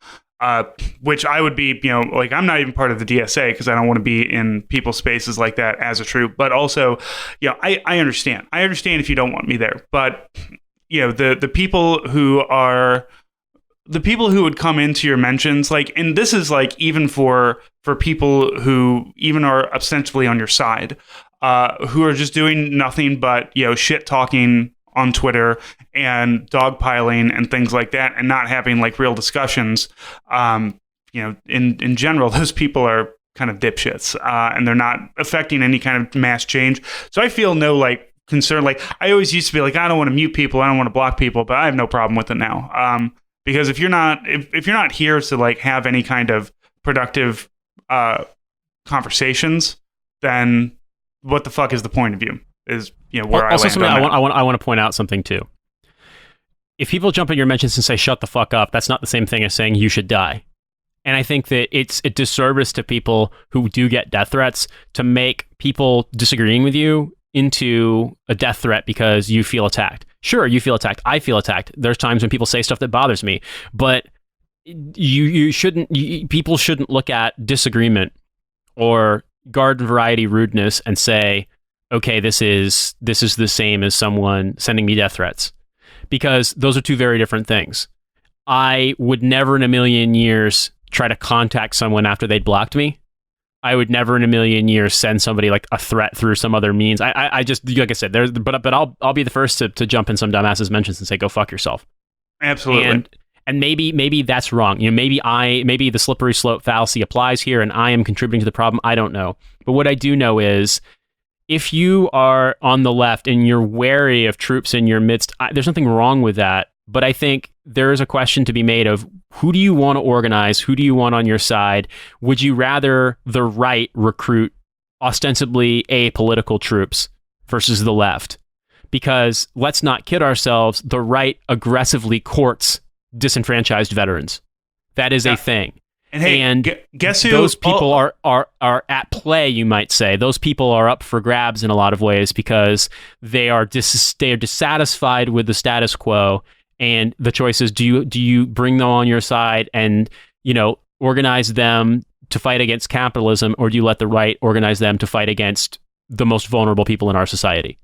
Which I would be, like I'm not even part of the DSA because I don't want to be in people's spaces like that as a troop. But also, I understand. I understand if you don't want me there. But the people who would come into your mentions, like, and this is like even for people who even are ostensibly on your side, who are just doing nothing but shit talking on Twitter and dogpiling and things like that, and not having like real discussions. In general, those people are kind of dipshits, and they're not affecting any kind of mass change. So I feel no like concern. Like I always used to be like, I don't want to mute people, I don't want to block people, but I have no problem with it now. Because if you're not here to like have any kind of productive conversations, then what the fuck is the point of you? Is where also I land. Something I want to point out something too. If people jump in your mentions and say shut the fuck up, that's not the same thing as saying you should die. And I think that it's a disservice to people who do get death threats to make people disagreeing with you into a death threat because you feel attacked. Sure, you feel attacked. I feel attacked. There's times when people say stuff that bothers me, but people shouldn't look at disagreement or garden variety rudeness and say, okay, this is the same as someone sending me death threats, because those are two very different things. I would never in a million years try to contact someone after they'd blocked me. I would never in a million years send somebody like a threat through some other means. I just, like I said, but I'll be the first to jump in some dumbass's mentions and say, go fuck yourself. Absolutely. And maybe that's wrong. Maybe the slippery slope fallacy applies here and I am contributing to the problem. I don't know. But what I do know is, if you are on the left and you're wary of troops in your midst, there's nothing wrong with that. But I think there is a question to be made of, who do you want to organize? Who do you want on your side? Would you rather the right recruit ostensibly apolitical troops versus the left? Because let's not kid ourselves, the right aggressively courts disenfranchised veterans. That is a thing. And guess who? Those people are at play, you might say. Those people are up for grabs in a lot of ways because they are dissatisfied with the status quo. And the choice is, do you bring them on your side and organize them to fight against capitalism, or do you let the right organize them to fight against the most vulnerable people in our society?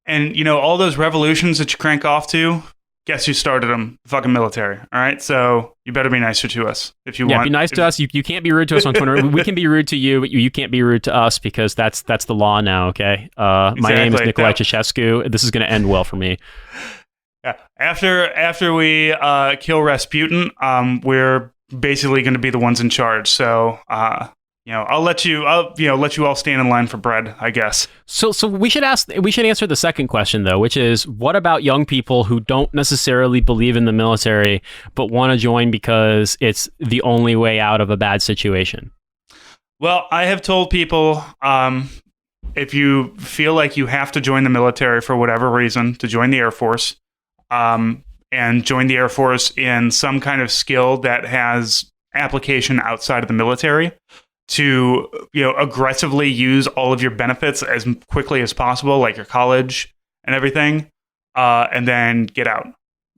And all those revolutions that you crank off to, guess who started them? The fucking military. All right, so you better be nicer to us if you want. Yeah, be nice to us. You can't be rude to us on Twitter. We can be rude to you, but you can't be rude to us because that's the law now. Okay. Exactly. My name is Nikolai Ceausescu. This is going to end well for me. Yeah. After we kill Rasputin, we're basically going to be the ones in charge. So I'll let you all stand in line for bread, I guess. So we should answer the second question though, which is, what about young people who don't necessarily believe in the military but want to join because it's the only way out of a bad situation? Well, I have told people, if you feel like you have to join the military for whatever reason, to join the Air Force, and join the Air Force in some kind of skill that has application outside of the military, to aggressively use all of your benefits as quickly as possible, like your college and everything, and then get out.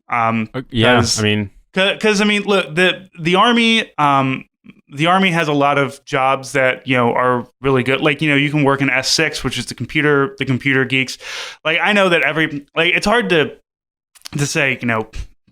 Because look, the army has a lot of jobs that are really good. Like you can work in S6, which is the computer geeks. Like I know that it's hard to say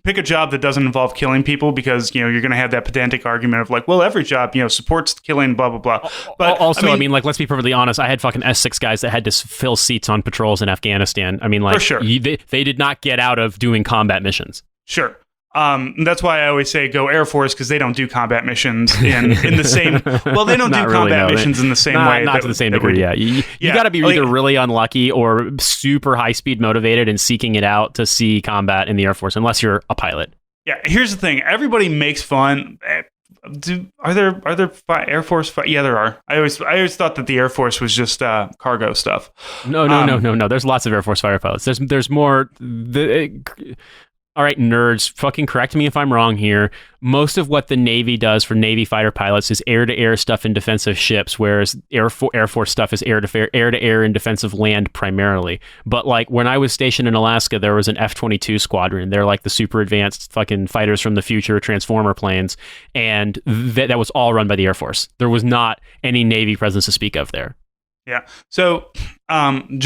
pick a job that doesn't involve killing people, because you're going to have that pedantic argument of like, well, every job supports killing, blah blah blah. But also, let's be perfectly honest. I had fucking S6 guys that had to fill seats on patrols in Afghanistan. For sure, they did not get out of doing combat missions. Sure. That's why I always say go Air Force, because they don't do combat missions in the same. Well, they don't do combat missions in the same way. Not to the same degree. Yeah, you got to be either really unlucky or super high speed motivated and seeking it out to see combat in the Air Force, unless you're a pilot. Yeah, here's the thing. Everybody makes fun. are there Air Force? Yeah, there are. I always thought that the Air Force was just cargo stuff. No. There's lots of Air Force fighter pilots. There's more. All right, nerds, fucking correct me if I'm wrong here. Most of what the Navy does for Navy fighter pilots is air-to-air stuff in defensive ships, whereas Air Force stuff is air-to-air in defensive land primarily. But like when I was stationed in Alaska, there was an F-22 squadron. They're like the super advanced fucking fighters from the future, transformer planes, and that was all run by the Air Force. There was not any Navy presence to speak of there. Yeah. So find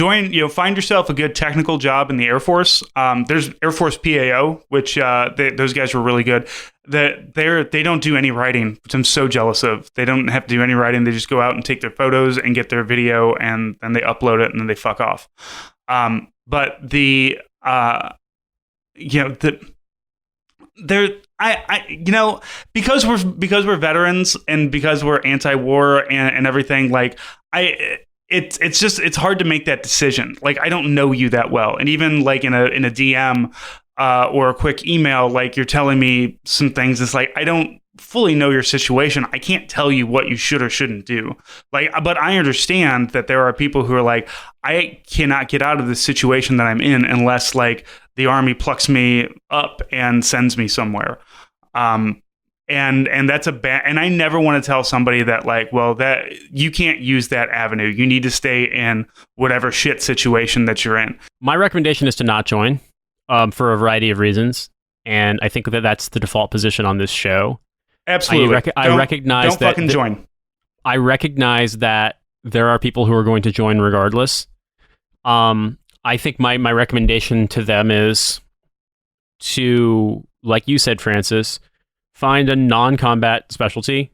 yourself a good technical job in the Air Force. There's Air Force PAO, which those guys were really good. They don't do any writing, which I'm so jealous of. They don't have to do any writing. They just go out and take their photos and get their video, and then they upload it, and then they fuck off. But because we're veterans and because we're anti-war and everything, like it's hard to make that decision. Like, I don't know you that well, and even like in a DM or a quick email, like you're telling me some things. It's like I don't fully know your situation. I can't tell you what you should or shouldn't do. Like, but I understand that there are people who are like, I cannot get out of this situation that I'm in unless like the Army plucks me up and sends me somewhere. And that's and I never want to tell somebody that like, well, that you can't use that avenue. You need to stay in whatever shit situation that you're in. My recommendation is to not join for a variety of reasons. And I think that that's the default position on this show. Absolutely. I recognize don't fucking join. I recognize that there are people who are going to join regardless. I think my recommendation to them is to, like you said, Francis, find a non-combat specialty,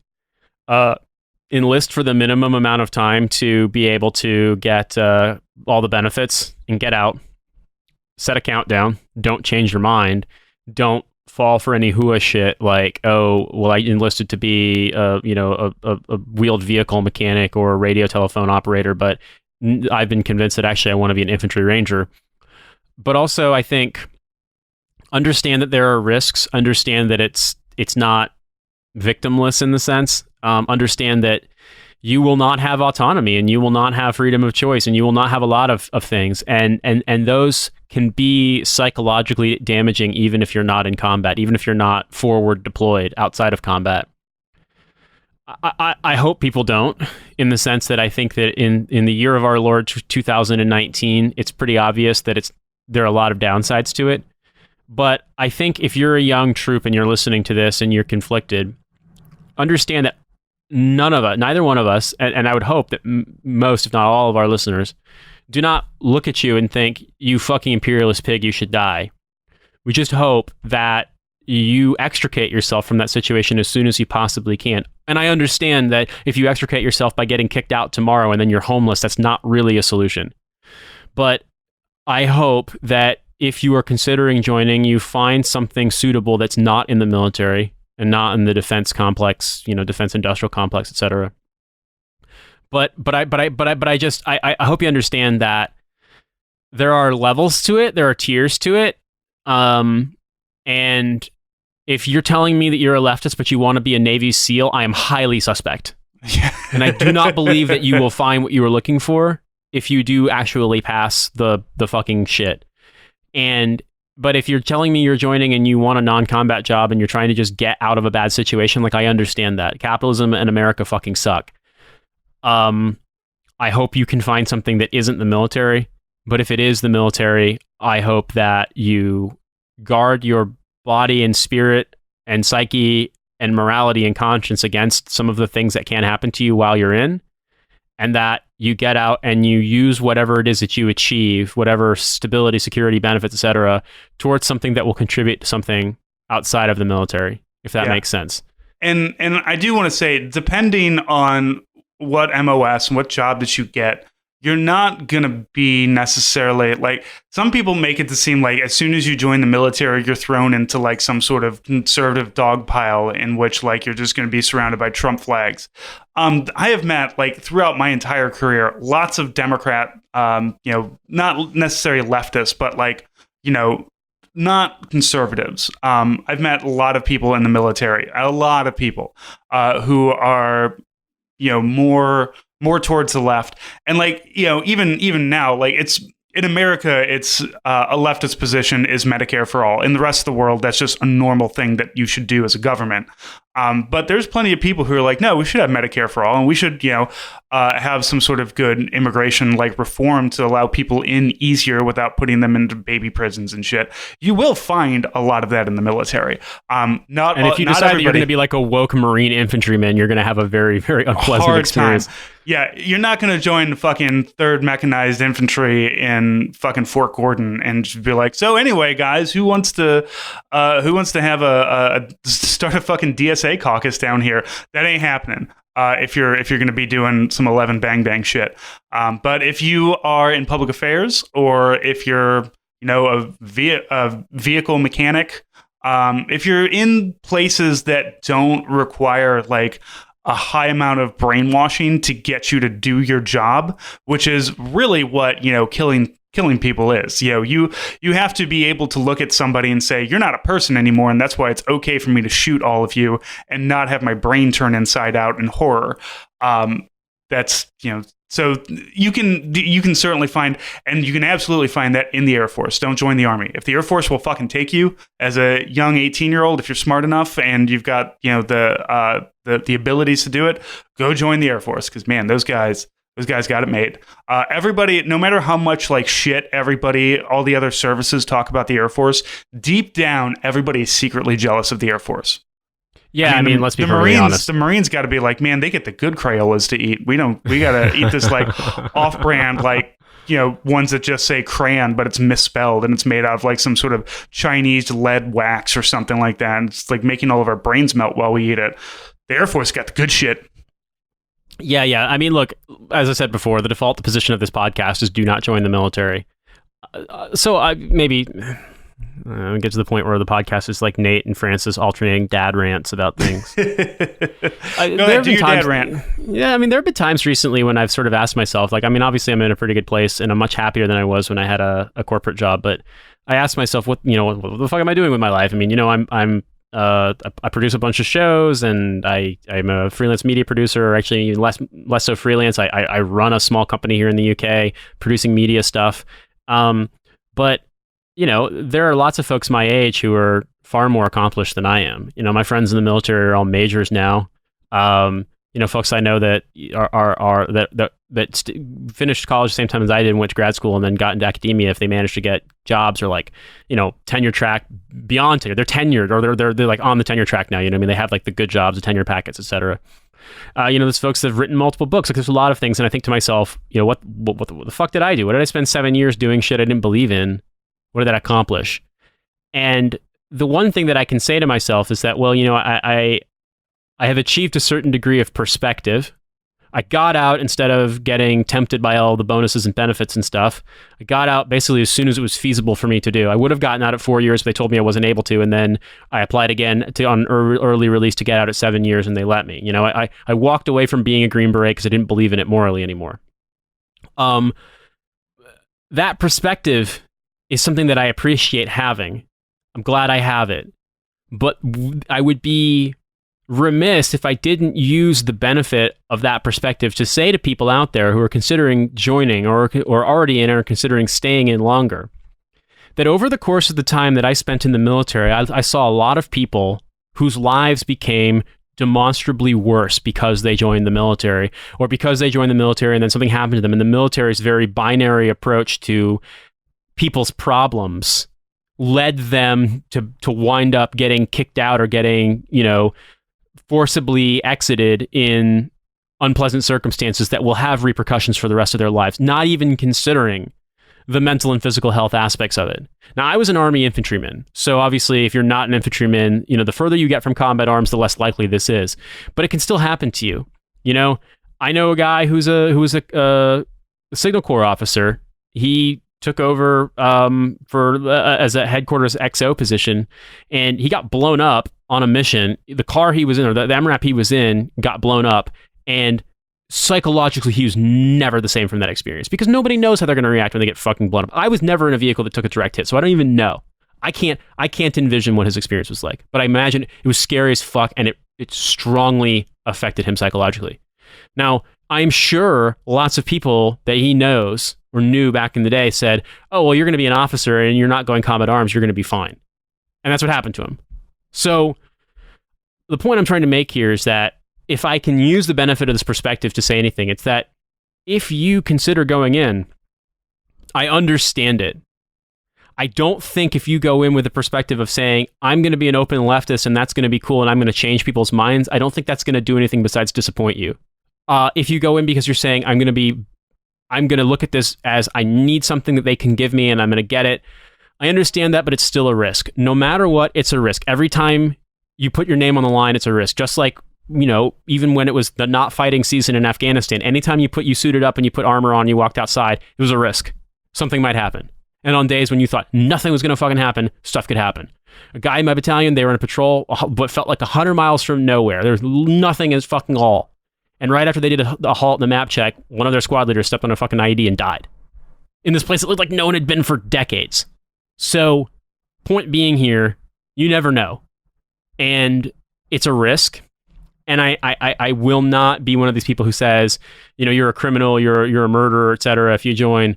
enlist for the minimum amount of time to be able to get all the benefits and get out. Set a countdown. Don't change your mind. Don't fall for any hua shit like, oh, well, I enlisted to be a wheeled vehicle mechanic or a radio telephone operator, but I've been convinced that actually I want to be an infantry ranger. But also, I think, understand that there are risks. Understand that it's not victimless in the sense. Understand that you will not have autonomy and you will not have freedom of choice and you will not have a lot of things. And those can be psychologically damaging even if you're not in combat, even if you're not forward deployed outside of combat. I hope people don't, in the sense that I think that in the year of our Lord 2019, it's pretty obvious that there are a lot of downsides to it. But I think if you're a young troop and you're listening to this and you're conflicted, understand that neither one of us, and I would hope that most, if not all of our listeners, do not look at you and think, you fucking imperialist pig, you should die. We just hope that you extricate yourself from that situation as soon as you possibly can. And I understand that if you extricate yourself by getting kicked out tomorrow and then you're homeless, that's not really a solution. But I hope that if you are considering joining, you find something suitable that's not in the military and not in the defense complex, defense industrial complex, etc. But I hope you understand that there are levels to it, there are tiers to it, and if you're telling me that you're a leftist but you want to be a Navy SEAL, I am highly suspect. And I do not believe that you will find what you are looking for if you do actually pass the fucking shit. But if you're telling me you're joining and you want a non-combat job and you're trying to just get out of a bad situation, like, I understand that. Capitalism and America fucking suck. I hope you can find something that isn't the military. But if it is the military, I hope that you guard your body and spirit and psyche and morality and conscience against some of the things that can happen to you while you're in, and that you get out and you use whatever it is that you achieve, whatever stability, security, benefits, etc., towards something that will contribute to something outside of the military, if that makes sense. And I do want to say, depending on what MOS and what job that you get, you're not going to be necessarily, like, some people make it to seem like as soon as you join the military, you're thrown into like some sort of conservative dog pile in which like you're just going to be surrounded by Trump flags. I have met, like, throughout my entire career, lots of Democrat, not necessarily leftists, but like, not conservatives. I've met a lot of people in the military, a lot of people who are, more towards the left, and like, even now, like it's. In America, it's a leftist position is Medicare for all. In the rest of the world, that's just a normal thing that you should do as a government. But there's plenty of people who are like, no, we should have Medicare for all, and we should, have some sort of good immigration like reform to allow people in easier without putting them into baby prisons and shit. You will find a lot of that in the military. And if you decide that you're going to be like a woke Marine infantryman, you're going to have a very, very unpleasant experience. Time. Yeah, you're not going to join fucking 3rd Mechanized Infantry in fucking Fort Gordon and just be like, so anyway, guys, who wants to have start a fucking DSA caucus down here? That ain't happening. If you're going to be doing some 11 bang bang shit. But if you are in public affairs, or if you're a vehicle mechanic, if you're in places that don't require like a high amount of brainwashing to get you to do your job, which is really what killing people is. You have to be able to look at somebody and say, you're not a person anymore, and that's why it's okay for me to shoot all of you and not have my brain turn inside out in horror. So you can certainly find, and you can absolutely find that in the Air Force. Don't join the Army. If the Air Force will fucking take you as a young 18-year-old, if you're smart enough and you've got the abilities to do it, go join the Air Force, because man, those guys got it made. Everybody, no matter how much like shit all the other services talk about the Air Force, deep down, everybody is secretly jealous of the Air Force. Yeah, I mean, let's be perfectly honest. The Marines got to be like, man, they get the good Crayolas to eat. We got to eat this like off-brand, like, ones that just say crayon, but it's misspelled and it's made out of like some sort of Chinese lead wax or something like that. And it's like making all of our brains melt while we eat it. The Air Force got the good shit. Yeah. I mean, look, as I said before, the default position of this podcast is do not join the military. So I maybe get to the point where the podcast is like Nate and Francis alternating dad rants about things. Go ahead, do your dad rant. Yeah, I mean, there have been times recently when I've sort of asked myself, like, I mean, obviously I'm in a pretty good place and I'm much happier than I was when I had a corporate job, but I asked myself, what the fuck am I doing with my life? I mean, I produce a bunch of shows, and I'm a freelance media producer, or actually less so freelance. I run a small company here in the UK producing media stuff. But there are lots of folks my age who are far more accomplished than I am. My friends in the military are all majors now. Folks I know that finished college the same time as I did and went to grad school and then got into academia. If they managed to get jobs, or like, tenure track beyond tenure, they're tenured, or they're like on the tenure track now. They have like the good jobs, the tenure packets, etc. There's folks that have written multiple books. Like, there's a lot of things, and I think to myself, what the fuck did I do? What did I spend 7 years doing shit I didn't believe in? What did that accomplish? And the one thing that I can say to myself is that, well, I have achieved a certain degree of perspective. I got out instead of getting tempted by all the bonuses and benefits and stuff. I got out basically as soon as it was feasible for me to do. I would have gotten out at 4 years, but they told me I wasn't able to, and then I applied again on early release to get out at 7 years, and they let me. I walked away from being a Green Beret because I didn't believe in it morally anymore. That perspective is something that I appreciate having. I'm glad I have it. But I would be remiss if I didn't use the benefit of that perspective to say to people out there who are considering joining or already in or considering staying in longer, that over the course of the time that I spent in the military, I saw a lot of people whose lives became demonstrably worse because they joined the military, or because they joined the military and then something happened to them. And the military's very binary approach to people's problems led them to wind up getting kicked out or getting, forcibly exited in unpleasant circumstances that will have repercussions for the rest of their lives, not even considering the mental and physical health aspects of it. Now, I was an Army infantryman, so obviously if you're not an infantryman, the further you get from combat arms, the less likely this is. But it can still happen to you. I know a guy who was a Signal Corps officer. He took over as a headquarters XO position, and he got blown up on a mission. The car he was in, or the MRAP he was in, got blown up, and psychologically he was never the same from that experience, because nobody knows how they're going to react when they get fucking blown up. I was never in a vehicle that took a direct hit, so I don't even know. I can't envision what his experience was like, but I imagine it was scary as fuck, and it strongly affected him psychologically. Now, I'm sure lots of people that he knows or knew back in the day said, oh, well, you're going to be an officer and you're not going combat arms, you're going to be fine. And that's what happened to him. So the point I'm trying to make here is that if I can use the benefit of this perspective to say anything, it's that if you consider going in, I understand it. I don't think if you go in with the perspective of saying, I'm going to be an open leftist and that's going to be cool and I'm going to change people's minds, I don't think that's going to do anything besides disappoint you. If you go in because you're saying, I'm going to look at this as I need something that they can give me and I'm going to get it, I understand that, but it's still a risk. No matter what, it's a risk. Every time you put your name on the line, it's a risk. Just like, even when it was the not fighting season in Afghanistan, anytime you suited up and you put armor on, you walked outside, it was a risk. Something might happen. And on days when you thought nothing was going to fucking happen, stuff could happen. A guy in my battalion, they were on a patrol, but felt like 100 miles from nowhere. There was nothing as fucking all. And right after they did a halt in the map check, one of their squad leaders stepped on a fucking IED and died. In this place that looked like no one had been for decades. So, point being here, you never know. And it's a risk. And I will not be one of these people who says, you're a criminal, you're a murderer, etc. if you join.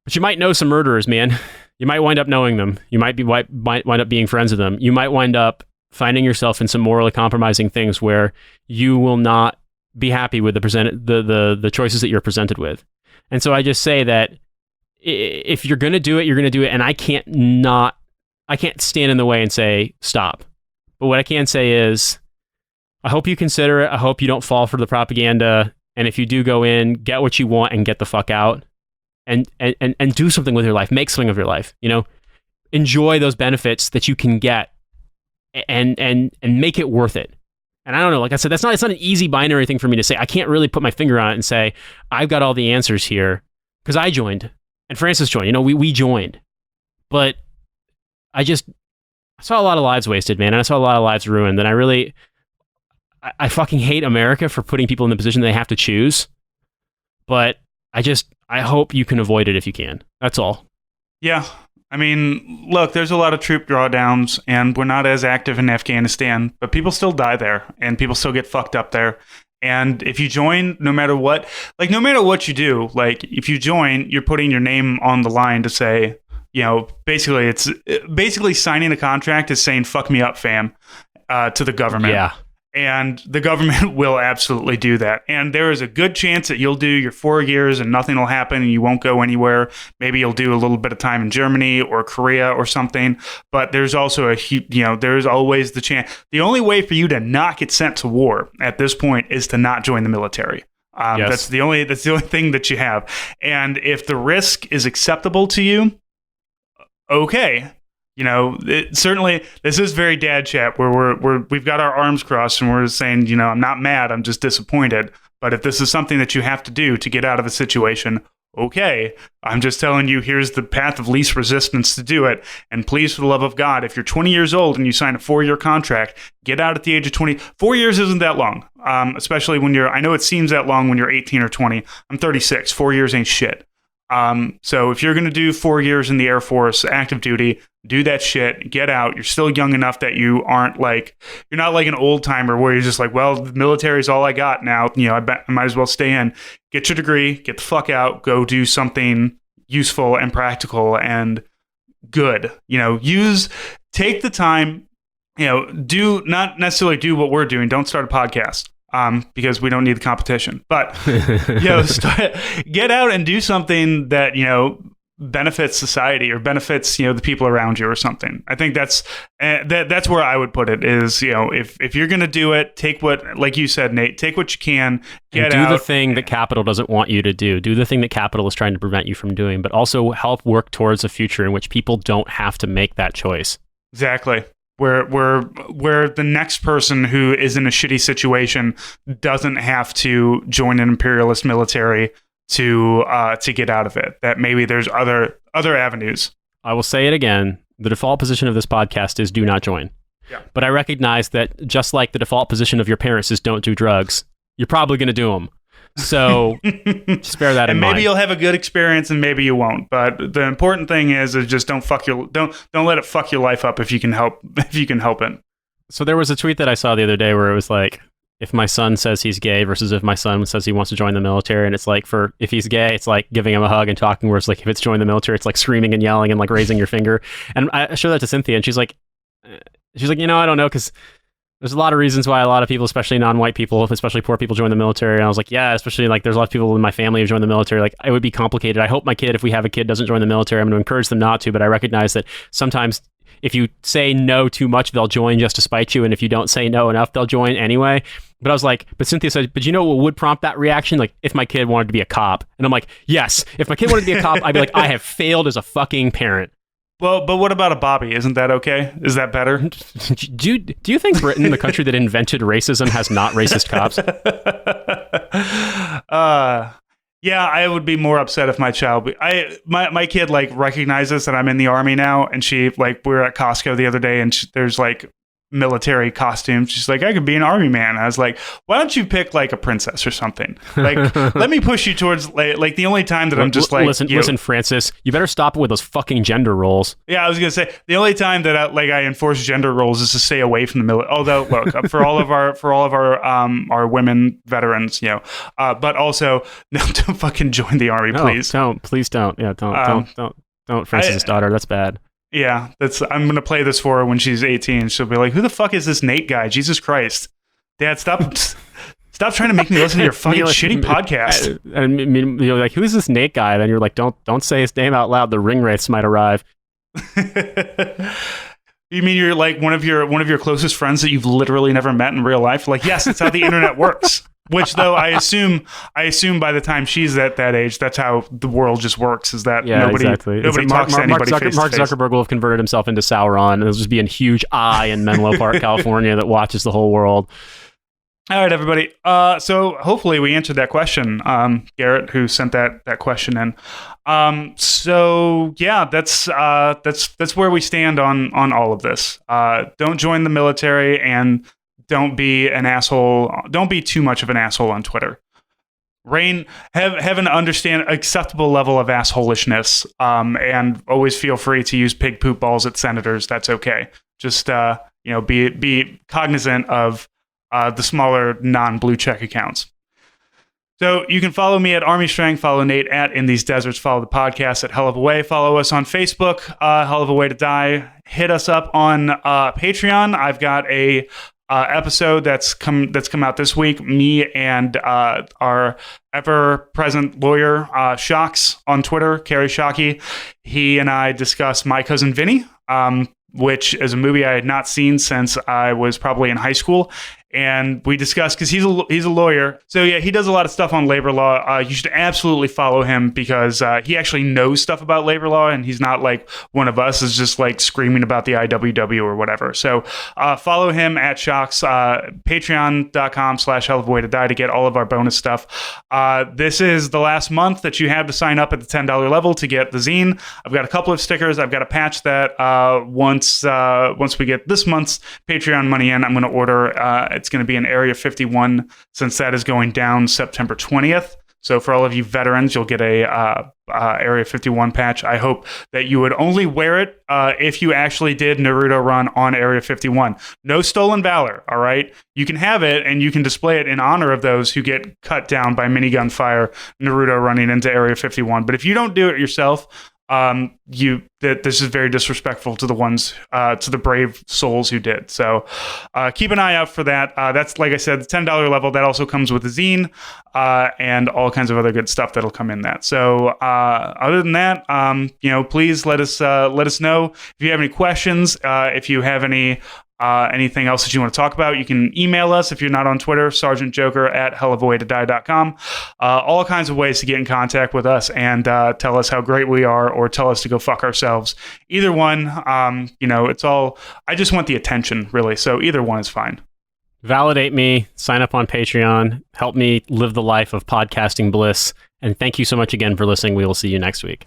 But you might know some murderers, man. You might wind up knowing them. You might wind up being friends with them. You might wind up finding yourself in some morally compromising things where you will not be happy with the choices that you're presented with. And so I just say that if you're going to do it, you're going to do it. And I can't stand in the way and say, stop. But what I can say is, I hope you consider it. I hope you don't fall for the propaganda. And if you do go in, get what you want and get the fuck out. And do something with your life. Make something of your life. Enjoy those benefits that you can get, and make it worth it. And I don't know. Like I said, it's not an easy binary thing for me to say. I can't really put my finger on it and say I've got all the answers here because I joined and Francis joined. We joined, but I saw a lot of lives wasted, man, and I saw a lot of lives ruined. And I fucking hate America for putting people in the position they have to choose. But I hope you can avoid it if you can. That's all. Yeah. I mean, look, there's a lot of troop drawdowns, and we're not as active in Afghanistan, but people still die there, and people still get fucked up there. And if you join, no matter what you do, like, if you join, you're putting your name on the line to say, basically signing a contract is saying, fuck me up, fam, to the government. Yeah. And the government will absolutely do that. And there is a good chance that you'll do your 4 years and nothing will happen and you won't go anywhere. Maybe you'll do a little bit of time in Germany or Korea or something. But there's also there's always the chance. The only way for you to not get sent to war at this point is to not join the military. Yes. That's the only thing that you have. And if the risk is acceptable to you, okay. Certainly this is very dad chat where we've got our arms crossed and we're saying, I'm not mad, I'm just disappointed. But if this is something that you have to do to get out of a situation, okay, I'm just telling you, here's the path of least resistance to do it. And please, for the love of God, if you're 20 years old and you sign a 4-year contract, get out at the age of 20. 4 years isn't that long, especially when I know it seems that long when you're 18 or 20. I'm 36. 4 years ain't shit. So if you're going to do 4 years in the Air Force, active duty, do that shit, get out. You're still young enough that you're not like an old timer where you're just like, well, the military is all I got now. I might as well stay in, get your degree, get the fuck out, go do something useful and practical and good. Take the time, do not necessarily do what we're doing. Don't start a podcast. Because we don't need the competition, but get out and do something that benefits society or benefits the people around you or something. I think that's where I would put it. Is if you're gonna do it, take what, like you said, Nate, take what you can. Get out. Do the thing that capital doesn't want you to do. Do the thing that capital is trying to prevent you from doing, but also help work towards a future in which people don't have to make that choice. Exactly. Where the next person who is in a shitty situation doesn't have to join an imperialist military to get out of it. That maybe there's other avenues. I will say it again. The default position of this podcast is do not join. Yeah. But I recognize that just like the default position of your parents is don't do drugs, you're probably going to do them. So just bear that in and mind. maybe you'll have a good experience and maybe you won't. But the important thing is just don't let it fuck your life up if you can help it. So there was a tweet that I saw the other day where it was like, if my son says he's gay versus if my son says he wants to join the military, and it's like, if he's gay, it's like giving him a hug and talking, whereas like if it's join the military, it's like screaming and yelling and like raising your finger. And I showed that to Cynthia, and she's like, I don't know, because there's a lot of reasons why a lot of people, especially non-white people, especially poor people, join the military. And I was like, yeah, especially like there's a lot of people in my family who join the military. Like it would be complicated. I hope my kid, if we have a kid, doesn't join the military. I'm going to encourage them not to, but I recognize that sometimes if you say no too much, they'll join just to spite you. And if you don't say no enough, they'll join anyway. But I was like, but Cynthia said, but you know what would prompt that reaction? Like if my kid wanted to be a cop. And I'm like, yes, if my kid wanted to be a cop, I'd be like, I have failed as a fucking parent. Well, but what about a Bobby? Isn't that okay? Is that better? Do you think Britain, the country that invented racism, has not racist cops? Yeah, I would be more upset if my child. My kid like recognizes that I'm in the army now, and she like we were at Costco the other day, and there's like military costumes. She's like, I could be an army man. I was like, why don't you pick like a princess or something? Like, let me push you towards like the only time that I'm just like, listen, Francis, you better stop with those fucking gender roles. Yeah, I was gonna say the only time that I enforce gender roles is to stay away from the military. Although, look, for all of our women veterans, but also no, don't fucking join the army, please. Please don't. Yeah, don't, Francis' daughter. That's bad. Yeah, I'm gonna play this for her when she's 18. She'll be like, "Who the fuck is this Nate guy? Jesus Christ, Dad, stop trying to make me listen to your fucking shitty podcast." And you're like, "Who's this Nate guy?" Then you're like, "Don't say his name out loud. The ring wraiths might arrive." You mean you're like one of your closest friends that you've literally never met in real life? Like, yes, that's how the internet works. Which, though, I assume by the time she's at that age, that's how the world just works. Is that nobody talks to anybody face to face. Mark Zuckerberg will have converted himself into Sauron, and there'll just be a huge eye in Menlo Park, California, that watches the whole world. All right, everybody. So hopefully we answered that question, Garrett, who sent that question in. So yeah, that's where we stand on all of this. Don't join the military, and don't be an asshole. Don't be too much of an asshole on Twitter. Have an acceptable level of assholishness, and always feel free to use pig poop balls at senators. That's okay. Just be cognizant of the smaller non-blue check accounts. So you can follow me at Army Strength, follow Nate at In These Deserts, follow the podcast at Hell of a Way, follow us on Facebook, Hell of a Way to Die. Hit us up on Patreon. I've got a episode that's come out this week. Me and our ever-present lawyer, Shocks on Twitter, Kerry Shockey. He and I discuss My Cousin Vinny, which is a movie I had not seen since I was probably in high school. And we discussed, because he's a lawyer. So yeah, he does a lot of stuff on labor law. You should absolutely follow him, because he actually knows stuff about labor law, and he's not like one of us is just like screaming about the IWW or whatever. So follow him at Shocks, patreon.com/hellofawaytodie to get all of our bonus stuff. This is the last month that you have to sign up at the $10 level to get the zine. I've got a couple of stickers. I've got a patch that once we get this month's Patreon money in, I'm going to order. It's going to be an Area 51, since that is going down September 20th. So for all of you veterans, you'll get a Area 51 patch. I hope that you would only wear it if you actually did Naruto run on Area 51. No stolen valor, all right? You can have it, and you can display it in honor of those who get cut down by minigun fire Naruto running into Area 51. But if you don't do it yourself, this is very disrespectful to the ones, to the brave souls who did. So keep an eye out for that. That's, like I said, the $10 level. That also comes with a zine and all kinds of other good stuff that'll come in that. So other than that, please let us know if you have any questions. If you have anything else that you want to talk about, you can email us if you're not on Twitter, sergeantjoker@hellofawaytodie.com. All kinds of ways to get in contact with us and tell us how great we are, or tell us to go fuck ourselves. Either one, it's all, I just want the attention, really. So either one is fine. Validate me, sign up on Patreon, help me live the life of podcasting bliss. And thank you so much again for listening. We will see you next week.